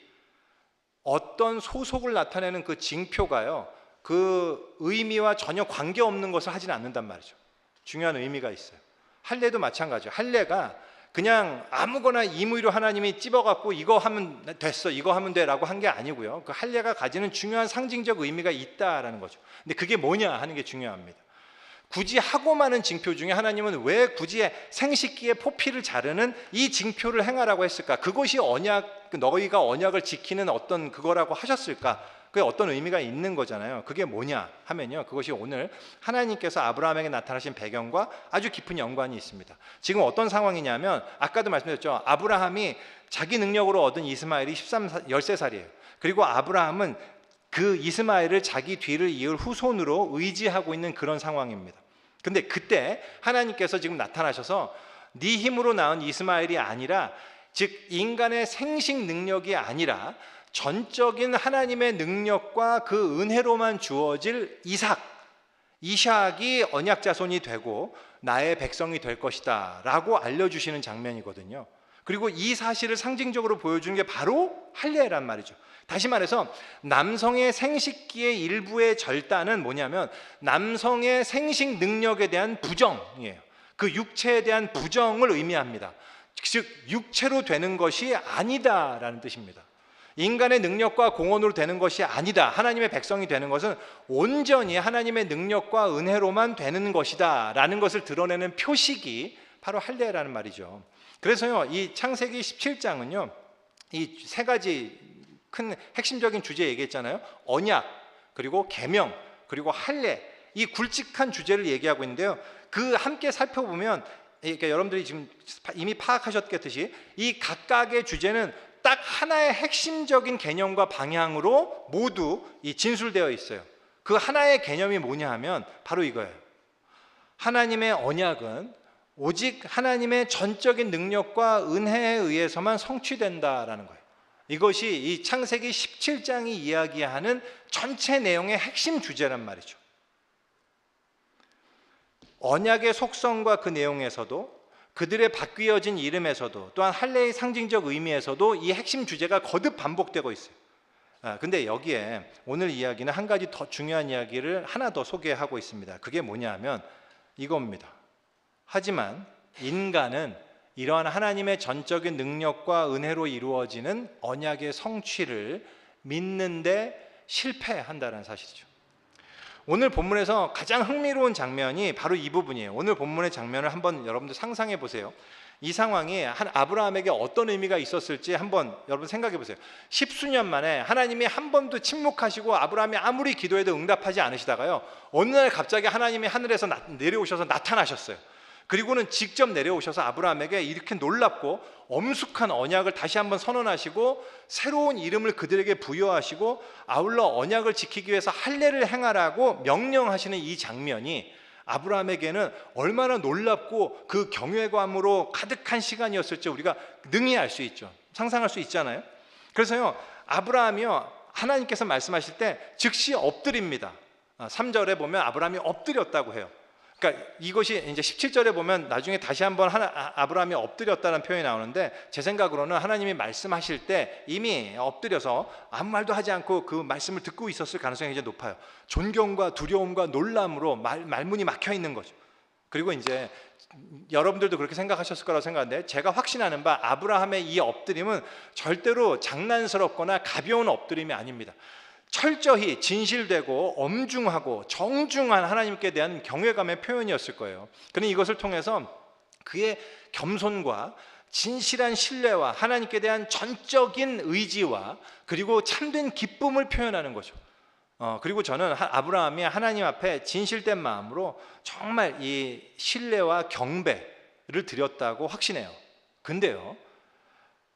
어떤 소속을 나타내는 그 징표가요, 그 의미와 전혀 관계없는 것을 하지는 않는단 말이죠. 중요한 의미가 있어요. 할례도 마찬가지예요. 할례가 그냥 아무거나 임의로 하나님이 찝어갖고 이거 하면 됐어, 이거 하면 돼 라고 한 게 아니고요. 그 할례가 가지는 중요한 상징적 의미가 있다라는 거죠. 근데 그게 뭐냐 하는 게 중요합니다. 굳이 하고 많은 징표 중에 하나님은 왜 굳이 생식기의 포피를 자르는 이 징표를 행하라고 했을까? 그것이 언약, 너희가 언약을 지키는 어떤 그거라고 하셨을까? 그게 어떤 의미가 있는 거잖아요. 그게 뭐냐 하면요, 그것이 오늘 하나님께서 아브라함에게 나타나신 배경과 아주 깊은 연관이 있습니다. 지금 어떤 상황이냐면, 아까도 말씀드렸죠. 아브라함이 자기 능력으로 얻은 이스마엘이 13살이에요. 그리고 아브라함은 그 이스마엘을 자기 뒤를 이을 후손으로 의지하고 있는 그런 상황입니다. 근데 그때 하나님께서 지금 나타나셔서 네 힘으로 낳은 이스마엘이 아니라, 즉 인간의 생식 능력이 아니라 전적인 하나님의 능력과 그 은혜로만 주어질 이삭이 언약 자손이 되고 나의 백성이 될 것이다 라고 알려주시는 장면이거든요. 그리고 이 사실을 상징적으로 보여주는 게 바로 할례란 말이죠. 다시 말해서 남성의 생식기의 일부의 절단은 뭐냐면 남성의 생식 능력에 대한 부정이에요. 그 육체에 대한 부정을 의미합니다. 즉 육체로 되는 것이 아니다라는 뜻입니다. 인간의 능력과 공헌으로 되는 것이 아니다. 하나님의 백성이 되는 것은 온전히 하나님의 능력과 은혜로만 되는 것이다 라는 것을 드러내는 표식이 바로 할례라는 말이죠. 그래서요, 이 창세기 17장은요 이 세 가지 큰 핵심적인 주제 얘기했잖아요. 언약, 그리고 계명, 그리고 할례, 이 굵직한 주제를 얘기하고 있는데요, 그 함께 살펴보면 그러니까 여러분들이 지금 이미 파악하셨겠듯이 이 각각의 주제는 딱 하나의 핵심적인 개념과 방향으로 모두 진술되어 있어요. 그 하나의 개념이 뭐냐 하면 바로 이거예요. 하나님의 언약은 오직 하나님의 전적인 능력과 은혜에 의해서만 성취된다라는 거예요. 이것이 이 창세기 17장이 이야기하는 전체 내용의 핵심 주제란 말이죠. 언약의 속성과 그 내용에서도, 그들의 바뀌어진 이름에서도, 또한 할례의 상징적 의미에서도 이 핵심 주제가 거듭 반복되고 있어요. 근데 여기에 오늘 이야기는 한 가지 더 중요한 이야기를 하나 더 소개하고 있습니다. 그게 뭐냐 하면 이겁니다. 하지만 인간은 이러한 하나님의 전적인 능력과 은혜로 이루어지는 언약의 성취를 믿는데 실패한다는 사실이죠. 오늘 본문에서 가장 흥미로운 장면이 바로 이 부분이에요. 오늘 본문의 장면을 한번 여러분들 상상해 보세요. 이 상황이 한 아브라함에게 어떤 의미가 있었을지 한번 여러분 생각해 보세요. 10수년 만에 하나님이 한 번도 침묵하시고 아브라함이 아무리 기도해도 응답하지 않으시다가요, 어느 날 갑자기 하나님이 하늘에서 내려오셔서 나타나셨어요. 그리고는 직접 내려오셔서 아브라함에게 이렇게 놀랍고 엄숙한 언약을 다시 한번 선언하시고 새로운 이름을 그들에게 부여하시고 아울러 언약을 지키기 위해서 할례를 행하라고 명령하시는 이 장면이 아브라함에게는 얼마나 놀랍고 그 경외감으로 가득한 시간이었을지 우리가 능히 알 수 있죠. 상상할 수 있잖아요. 그래서요, 아브라함이요, 하나님께서 말씀하실 때 즉시 엎드립니다. 3절에 보면 아브라함이 엎드렸다고 해요. 그러니까 이것이 이제 17절에 보면 나중에 다시 한번 아브라함이 엎드렸다는 표현이 나오는데, 제 생각으로는 하나님이 말씀하실 때 이미 엎드려서 아무 말도 하지 않고 그 말씀을 듣고 있었을 가능성이 이제 높아요. 존경과 두려움과 놀람으로 말문이 막혀 있는 거죠. 그리고 이제 여러분들도 그렇게 생각하셨을 거라고 생각하는데, 제가 확신하는 바 아브라함의 이 엎드림은 절대로 장난스럽거나 가벼운 엎드림이 아닙니다. 철저히 진실되고 엄중하고 정중한 하나님께 대한 경외감의 표현이었을 거예요. 그는 이것을 통해서 그의 겸손과 진실한 신뢰와 하나님께 대한 전적인 의지와 그리고 참된 기쁨을 표현하는 거죠. 그리고 저는 아브라함이 하나님 앞에 진실된 마음으로 정말 이 신뢰와 경배를 드렸다고 확신해요.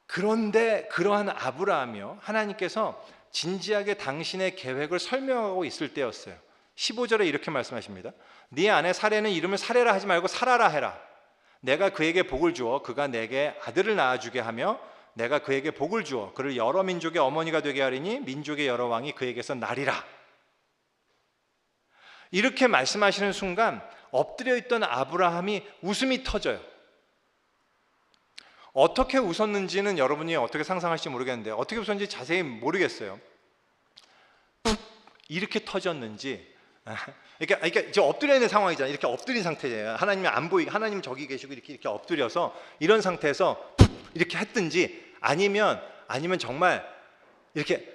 그런데 그러한 아브라함이요, 하나님께서 진지하게 당신의 계획을 설명하고 있을 때였어요. 15절에 이렇게 말씀하십니다. 네 아내 사레는 이름을 사레라 하지 말고 사라라 해라. 내가 그에게 복을 주어 그가 내게 아들을 낳아주게 하며 내가 그에게 복을 주어 그를 여러 민족의 어머니가 되게 하리니 민족의 여러 왕이 그에게서 나리라. 이렇게 말씀하시는 순간 엎드려 있던 아브라함이 웃음이 터져요. 어떻게 웃었는지는 여러분이 어떻게 상상하실지 모르겠는데, 어떻게 웃었는지 자세히 모르겠어요. 이렇게 터졌는지, 그러니까 이제 엎드려 있는 상황이잖아요. 이렇게 엎드린 상태예요. 하나님이 안 보이게, 하나님 저기 계시고 이렇게 엎드려서 이런 상태에서 이렇게 했든지, 아니면 정말 이렇게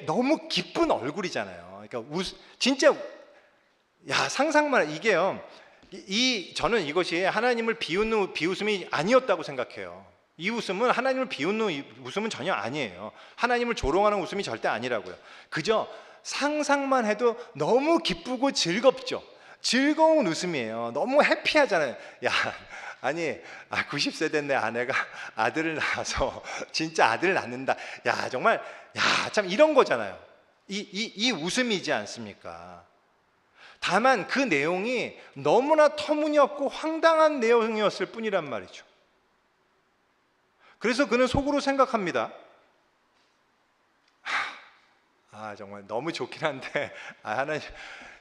너무 기쁜 얼굴이잖아요. 그러니까 진짜 상상만, 이게요. 저는 이것이 하나님을 비웃는 비웃음이 아니었다고 생각해요. 이 웃음은 하나님을 비웃는 웃음은 전혀 아니에요. 하나님을 조롱하는 웃음이 절대 아니라고요. 그저 상상만 해도 너무 기쁘고 즐겁죠. 즐거운 웃음이에요. 너무 해피하잖아요. 아니 90세 된 내 아내가 아들을 낳아서 진짜 아들을 낳는다. 정말 참 이런 거잖아요. 이 웃음이지 않습니까? 다만 그 내용이 너무나 터무니없고 황당한 내용이었을 뿐이란 말이죠. 그래서 그는 속으로 생각합니다. 정말 너무 좋긴 한데 하나님,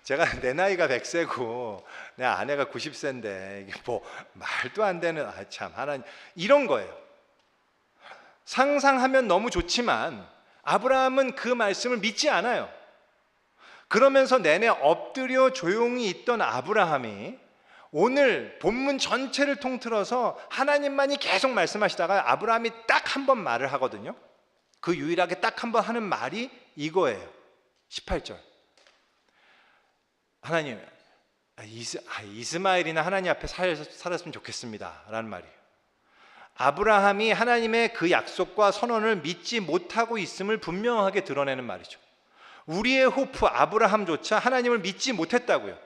제가 내 나이가 100세고 내 아내가 90세인데 이게 뭐 말도 안 되는, 참 하나님, 이런 거예요. 상상하면 너무 좋지만 아브라함은 그 말씀을 믿지 않아요. 그러면서 내내 엎드려 조용히 있던 아브라함이 오늘 본문 전체를 통틀어서 하나님만이 계속 말씀하시다가 아브라함이 딱 한 번 말을 하거든요. 그 유일하게 딱 한 번 하는 말이 이거예요. 18절. 하나님, 이스마엘이나 하나님 앞에 살았으면 좋겠습니다 라는 말이에요. 아브라함이 하나님의 그 약속과 선언을 믿지 못하고 있음을 분명하게 드러내는 말이죠. 우리의 호프 아브라함조차 하나님을 믿지 못했다고요.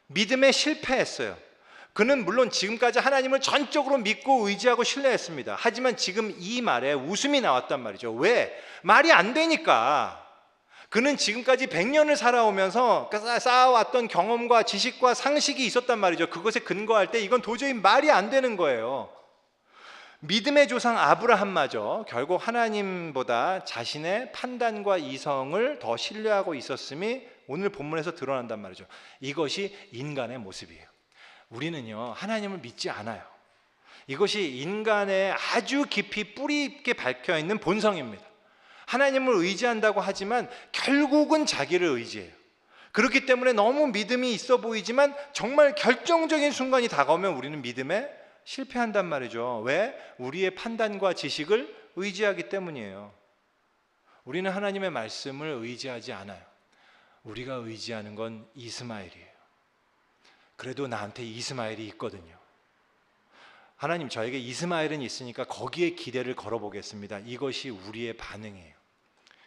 믿음에 실패했어요. 그는 물론 지금까지 하나님을 전적으로 믿고 의지하고 신뢰했습니다. 하지만 지금 이 말에 웃음이 나왔단 말이죠. 왜? 말이 안 되니까. 그는 지금까지 100년을 살아오면서 쌓아왔던 경험과 지식과 상식이 있었단 말이죠. 그것에 근거할 때 이건 도저히 말이 안 되는 거예요. 믿음의 조상 아브라함마저 결국 하나님보다 자신의 판단과 이성을 더 신뢰하고 있었음이 오늘 본문에서 드러난단 말이죠. 이것이 인간의 모습이에요. 우리는요, 하나님을 믿지 않아요. 이것이 인간의 아주 깊이 뿌리 있게 박혀있는 본성입니다. 하나님을 의지한다고 하지만 결국은 자기를 의지해요. 그렇기 때문에 너무 믿음이 있어 보이지만 정말 결정적인 순간이 다가오면 우리는 믿음에 실패한단 말이죠. 왜? 우리의 판단과 지식을 의지하기 때문이에요. 우리는 하나님의 말씀을 의지하지 않아요. 우리가 의지하는 건 이스마엘이에요. 그래도 나한테 이스마엘이 있거든요. 하나님, 저에게 이스마엘은 있으니까 거기에 기대를 걸어보겠습니다. 이것이 우리의 반응이에요.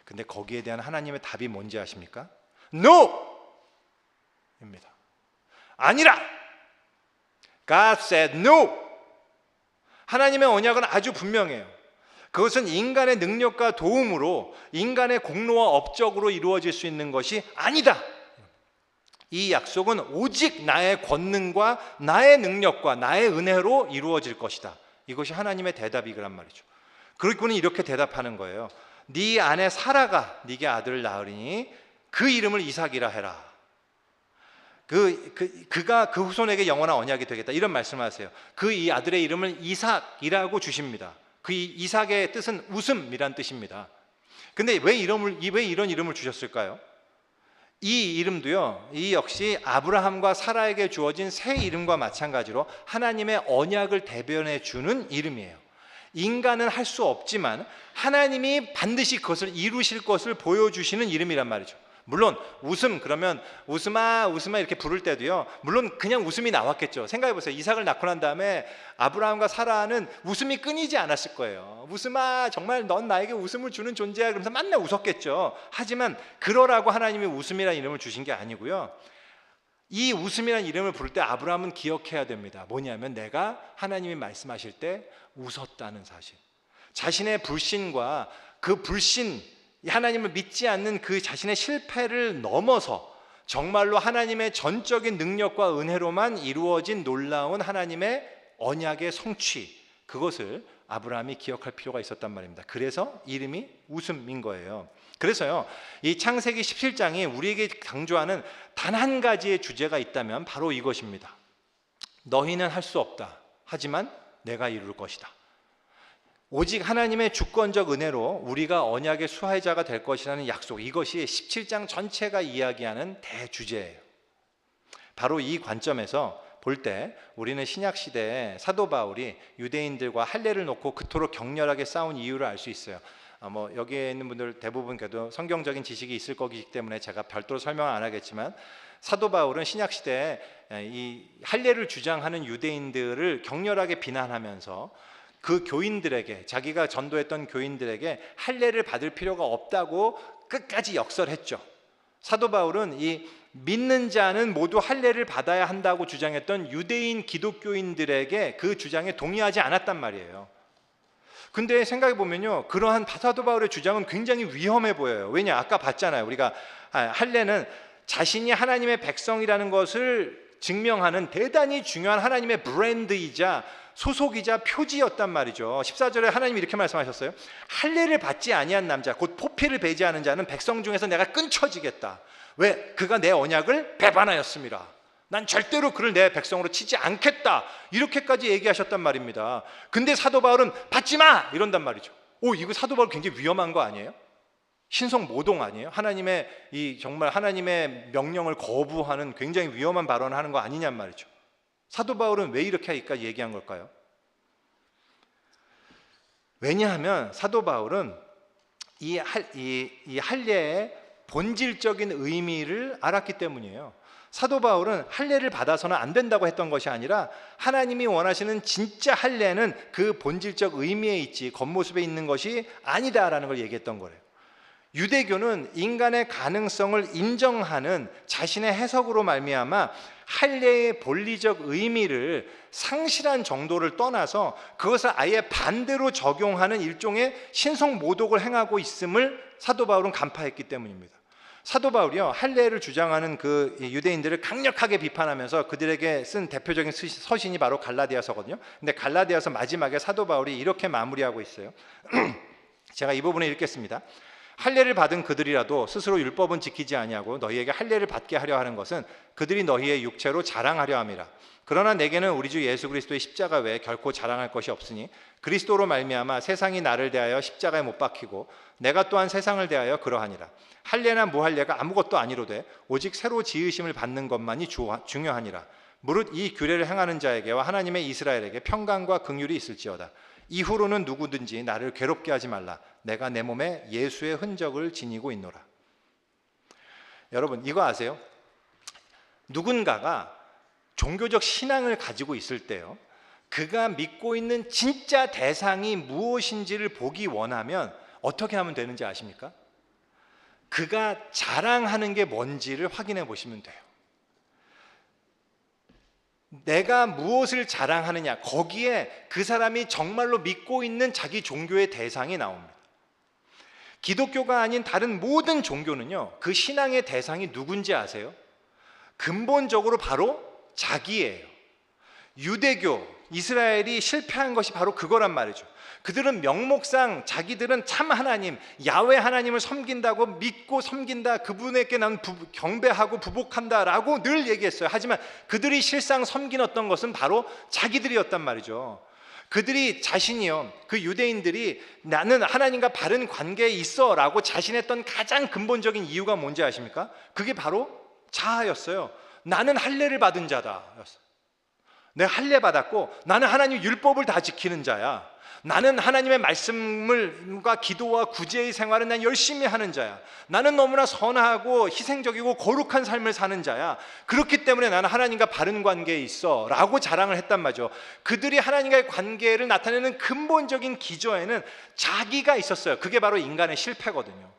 근데 거기에 대한 하나님의 답이 뭔지 아십니까? No! 입니다. 아니라! God said no! 하나님의 언약은 아주 분명해요. 그것은 인간의 능력과 도움으로, 인간의 공로와 업적으로 이루어질 수 있는 것이 아니다. 이 약속은 오직 나의 권능과 나의 능력과 나의 은혜로 이루어질 것이다. 이것이 하나님의 대답이란 말이죠. 그리고 그는 이렇게 대답하는 거예요. 네 아내 사라가 네게 아들을 낳으리니 그 이름을 이삭이라 해라. 그가 그 후손에게 영원한 언약이 되겠다. 이런 말씀을 하세요. 이 아들의 이름을 이삭이라고 주십니다. 그 이삭의 뜻은 웃음이란 뜻입니다. 근데 왜 이런 이름을 주셨을까요? 이 이름도요, 이 역시 아브라함과 사라에게 주어진 새 이름과 마찬가지로 하나님의 언약을 대변해 주는 이름이에요. 인간은 할 수 없지만 하나님이 반드시 그것을 이루실 것을 보여주시는 이름이란 말이죠. 물론 웃음 그러면 웃음아 웃음아 이렇게 부를 때도요, 물론 그냥 웃음이 나왔겠죠. 생각해 보세요. 이삭을 낳고 난 다음에 아브라함과 사라는 웃음이 끊이지 않았을 거예요. 웃음아 정말 넌 나에게 웃음을 주는 존재야 그러면서 맨날 웃었겠죠. 하지만 그러라고 하나님이 웃음이라는 이름을 주신 게 아니고요, 이 웃음이라는 이름을 부를 때 아브라함은 기억해야 됩니다. 뭐냐면 내가 하나님이 말씀하실 때 웃었다는 사실, 자신의 불신과 그 불신, 하나님을 믿지 않는 그 자신의 실패를 넘어서 정말로 하나님의 전적인 능력과 은혜로만 이루어진 놀라운 하나님의 언약의 성취, 그것을 아브라함이 기억할 필요가 있었단 말입니다. 그래서 이름이 웃음인 거예요. 그래서요, 이 창세기 17장이 우리에게 강조하는 단 한 가지의 주제가 있다면 바로 이것입니다. 너희는 할 수 없다. 하지만 내가 이룰 것이다. 오직 하나님의 주권적 은혜로 우리가 언약의 수혜자가 될 것이라는 약속, 이것이 17장 전체가 이야기하는 대주제예요. 바로 이 관점에서 볼 때 우리는 신약시대에 사도 바울이 유대인들과 할례를 놓고 그토록 격렬하게 싸운 이유를 알 수 있어요. 여기에 있는 분들 대부분 그래도 성경적인 지식이 있을 거기 때문에 제가 별도로 설명 안 하겠지만, 사도 바울은 신약시대에 이 할례를 주장하는 유대인들을 격렬하게 비난하면서 그 교인들에게, 자기가 전도했던 교인들에게 할례를 받을 필요가 없다고 끝까지 역설했죠. 사도 바울은 이 믿는 자는 모두 할례를 받아야 한다고 주장했던 유대인 기독교인들에게 그 주장에 동의하지 않았단 말이에요. 근데 생각해 보면요, 그러한 사도 바울의 주장은 굉장히 위험해 보여요. 왜냐? 아까 봤잖아요. 우리가 할례는 자신이 하나님의 백성이라는 것을 증명하는 대단히 중요한 하나님의 브랜드이자 소속이자 표지였단 말이죠. 14절에 하나님이 이렇게 말씀하셨어요. 할례를 받지 아니한 남자, 곧 포피를 배제하는 자는 백성 중에서 내가 끊쳐지겠다. 왜? 그가 내 언약을 배반하였습니다. 난 절대로 그를 내 백성으로 치지 않겠다. 이렇게까지 얘기하셨단 말입니다. 근데 사도 바울은 받지 마! 이런단 말이죠. 이거 사도 바울 굉장히 위험한 거 아니에요? 신성 모독 아니에요? 정말 하나님의 명령을 거부하는 굉장히 위험한 발언을 하는 거 아니냔 말이죠. 사도 바울은 왜 이렇게 하기까지 얘기한 걸까요? 왜냐하면 사도 바울은 이 할례의 본질적인 의미를 알았기 때문이에요. 사도 바울은 할례를 받아서는 안 된다고 했던 것이 아니라 하나님이 원하시는 진짜 할례는 그 본질적 의미에 있지 겉모습에 있는 것이 아니다라는 걸 얘기했던 거예요. 유대교는 인간의 가능성을 인정하는 자신의 해석으로 말미암아 할례의 본리적 의미를 상실한 정도를 떠나서 그것을 아예 반대로 적용하는 일종의 신성 모독을 행하고 있음을 사도 바울은 간파했기 때문입니다. 사도 바울이요, 할례를 주장하는 그 유대인들을 강력하게 비판하면서 그들에게 쓴 대표적인 서신이 바로 갈라디아서거든요. 근데 갈라디아서 마지막에 사도 바울이 이렇게 마무리하고 있어요. 제가 이 부분을 읽겠습니다. 할례를 받은 그들이라도 스스로 율법은 지키지 아니하고 너희에게 할례를 받게 하려 하는 것은 그들이 너희의 육체로 자랑하려 함이라. 그러나 내게는 우리 주 예수 그리스도의 십자가 외에 결코 자랑할 것이 없으니 그리스도로 말미암아 세상이 나를 대하여 십자가에 못 박히고 내가 또한 세상을 대하여 그러하니라. 할례나 무할례가 아무것도 아니로되 오직 새로 지으심을 받는 것만이 중요하니라. 무릇 이 규례를 행하는 자에게와 하나님의 이스라엘에게 평강과 긍휼이 있을지어다. 이후로는 누구든지 나를 괴롭게 하지 말라. 내가 내 몸에 예수의 흔적을 지니고 있노라. 여러분, 이거 아세요? 누군가가 종교적 신앙을 가지고 있을 때요, 그가 믿고 있는 진짜 대상이 무엇인지를 보기 원하면 어떻게 하면 되는지 아십니까? 그가 자랑하는 게 뭔지를 확인해 보시면 돼요. 내가 무엇을 자랑하느냐, 거기에 그 사람이 정말로 믿고 있는 자기 종교의 대상이 나옵니다. 기독교가 아닌 다른 모든 종교는요, 그 신앙의 대상이 누군지 아세요? 근본적으로 바로 자기예요. 유대교, 이스라엘이 실패한 것이 바로 그거란 말이죠. 그들은 명목상 자기들은 참 하나님, 야훼 하나님을 섬긴다고 믿고 섬긴다, 그분에게 난 경배하고 부복한다라고 늘 얘기했어요. 하지만 그들이 실상 섬기었던 것은 바로 자기들이었단 말이죠. 그들이 자신이요, 그 유대인들이 나는 하나님과 바른 관계에 있어 라고 자신했던 가장 근본적인 이유가 뭔지 아십니까? 그게 바로 자아였어요. 나는 할례를 받은 자다 였어요. 내가 할례 받았고 나는 하나님 율법을 다 지키는 자야. 나는 하나님의 말씀과 기도와 구제의 생활은 난 열심히 하는 자야. 나는 너무나 선하고 희생적이고 거룩한 삶을 사는 자야. 그렇기 때문에 나는 하나님과 바른 관계에 있어 라고 자랑을 했단 말이죠. 그들이 하나님과의 관계를 나타내는 근본적인 기저에는 자기가 있었어요. 그게 바로 인간의 실패거든요.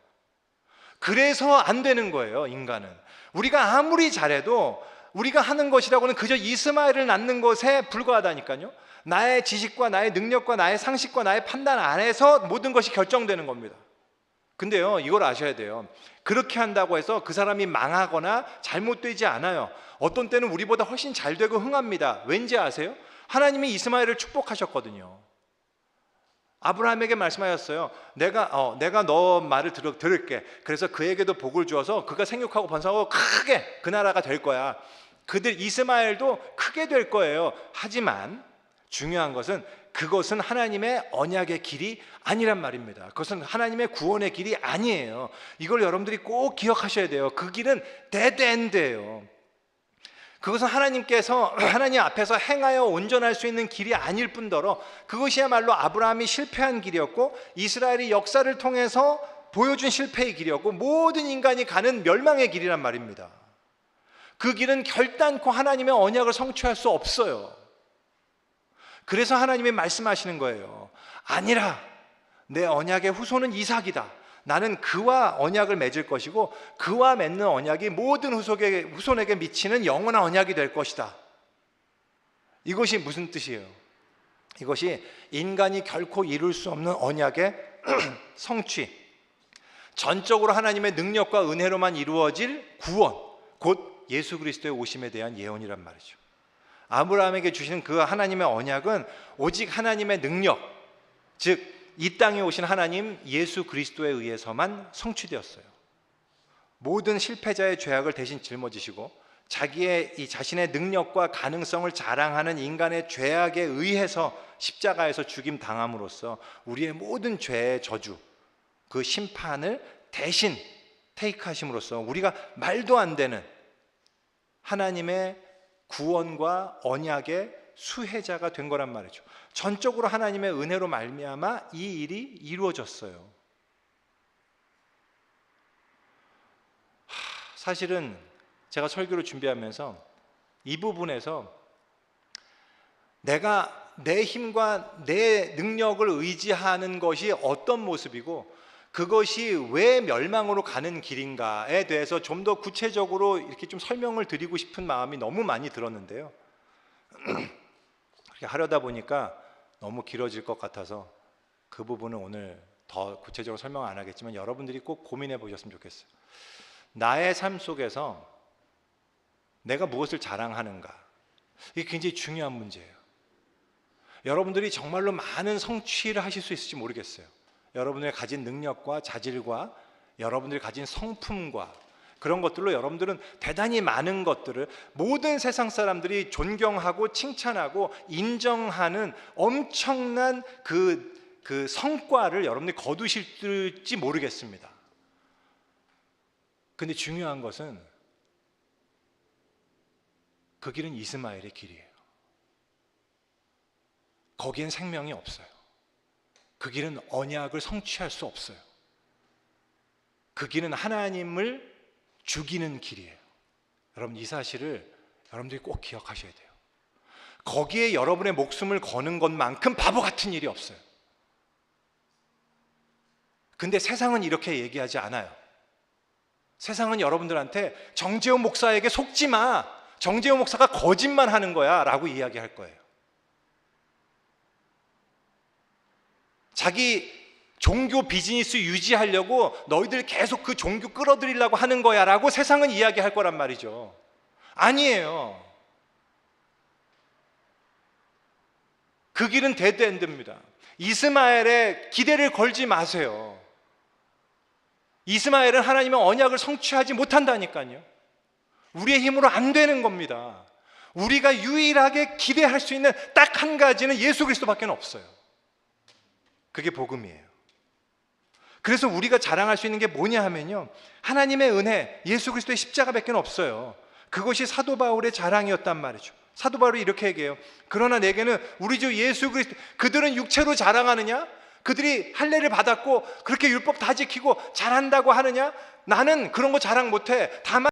그래서 안 되는 거예요. 인간은 우리가 아무리 잘해도 우리가 하는 것이라고는 그저 이스마엘을 낳는 것에 불과하다니까요. 나의 지식과 나의 능력과 나의 상식과 나의 판단 안에서 모든 것이 결정되는 겁니다. 근데요, 이걸 아셔야 돼요. 그렇게 한다고 해서 그 사람이 망하거나 잘못되지 않아요. 어떤 때는 우리보다 훨씬 잘 되고 흥합니다. 왠지 아세요? 하나님이 이스마엘을 축복하셨거든요. 아브라함에게 말씀하셨어요. 내가 너 말을 들을게. 그래서 그에게도 복을 주어서 그가 생육하고 번성하고 크게 그 나라가 될 거야. 그들 이스마엘도 크게 될 거예요. 하지만 중요한 것은 그것은 하나님의 언약의 길이 아니란 말입니다. 그것은 하나님의 구원의 길이 아니에요. 이걸 여러분들이 꼭 기억하셔야 돼요. 그 길은 데드엔드예요. 그것은 하나님 앞에서 행하여 온전할 수 있는 길이 아닐 뿐더러 그것이야말로 아브라함이 실패한 길이었고 이스라엘이 역사를 통해서 보여준 실패의 길이었고 모든 인간이 가는 멸망의 길이란 말입니다. 그 길은 결단코 하나님의 언약을 성취할 수 없어요. 그래서 하나님이 말씀하시는 거예요. 아니라 내 언약의 후손은 이삭이다. 나는 그와 언약을 맺을 것이고 그와 맺는 언약이 모든 후손에게 미치는 영원한 언약이 될 것이다. 이것이 무슨 뜻이에요? 이것이 인간이 결코 이룰 수 없는 언약의 성취, 전적으로 하나님의 능력과 은혜로만 이루어질 구원, 곧 예수 그리스도의 오심에 대한 예언이란 말이죠. 아브라함에게 주시는 그 하나님의 언약은 오직 하나님의 능력, 즉 이 땅에 오신 하나님 예수 그리스도에 의해서만 성취되었어요. 모든 실패자의 죄악을 대신 짊어지시고 자신의 능력과 가능성을 자랑하는 인간의 죄악에 의해서 십자가에서 죽임 당함으로써 우리의 모든 죄의 저주, 그 심판을 대신 테이크하심으로써 우리가 말도 안 되는 하나님의 구원과 언약의 수혜자가 된 거란 말이죠. 전적으로 하나님의 은혜로 말미암아 이 일이 이루어졌어요. 사실은 제가 설교를 준비하면서 이 부분에서 내가 내 힘과 내 능력을 의지하는 것이 어떤 모습이고 그것이 왜 멸망으로 가는 길인가에 대해서 좀 더 구체적으로 이렇게 좀 설명을 드리고 싶은 마음이 너무 많이 들었는데요. 그렇게 하려다 보니까 너무 길어질 것 같아서 그 부분은 오늘 더 구체적으로 설명 안 하겠지만 여러분들이 꼭 고민해 보셨으면 좋겠어요. 나의 삶 속에서 내가 무엇을 자랑하는가? 이게 굉장히 중요한 문제예요. 여러분들이 정말로 많은 성취를 하실 수 있을지 모르겠어요. 여러분들이 가진 능력과 자질과 여러분들이 가진 성품과 그런 것들로 여러분들은 대단히 많은 것들을 모든 세상 사람들이 존경하고 칭찬하고 인정하는 엄청난 그 성과를 여러분들이 거두실지 모르겠습니다. 근데 중요한 것은 그 길은 이스마엘의 길이에요. 거기엔 생명이 없어요. 그 길은 언약을 성취할 수 없어요. 그 길은 하나님을 죽이는 길이에요. 여러분 이 사실을 여러분들이 꼭 기억하셔야 돼요. 거기에 여러분의 목숨을 거는 것만큼 바보 같은 일이 없어요. 근데 세상은 이렇게 얘기하지 않아요. 세상은 여러분들한테 정재훈 목사에게 속지 마. 정재훈 목사가 거짓말하는 거야 라고 이야기할 거예요. 자기 종교 비즈니스 유지하려고 너희들 계속 그 종교 끌어들이려고 하는 거야 라고 세상은 이야기할 거란 말이죠. 아니에요. 그 길은 데드엔드입니다. 이스마엘에 기대를 걸지 마세요. 이스마엘은 하나님의 언약을 성취하지 못한다니까요. 우리의 힘으로 안 되는 겁니다. 우리가 유일하게 기대할 수 있는 딱 한 가지는 예수 그리스도밖에 없어요. 그게 복음이에요. 그래서 우리가 자랑할 수 있는 게 뭐냐 하면요, 하나님의 은혜, 예수 그리스도의 십자가밖에 없어요. 그것이 사도 바울의 자랑이었단 말이죠. 사도 바울이 이렇게 얘기해요. 그러나 내게는 우리 주 예수 그리스도, 그들은 육체로 자랑하느냐? 그들이 할례를 받았고 그렇게 율법 다 지키고 잘한다고 하느냐? 나는 그런 거 자랑 못해. 다만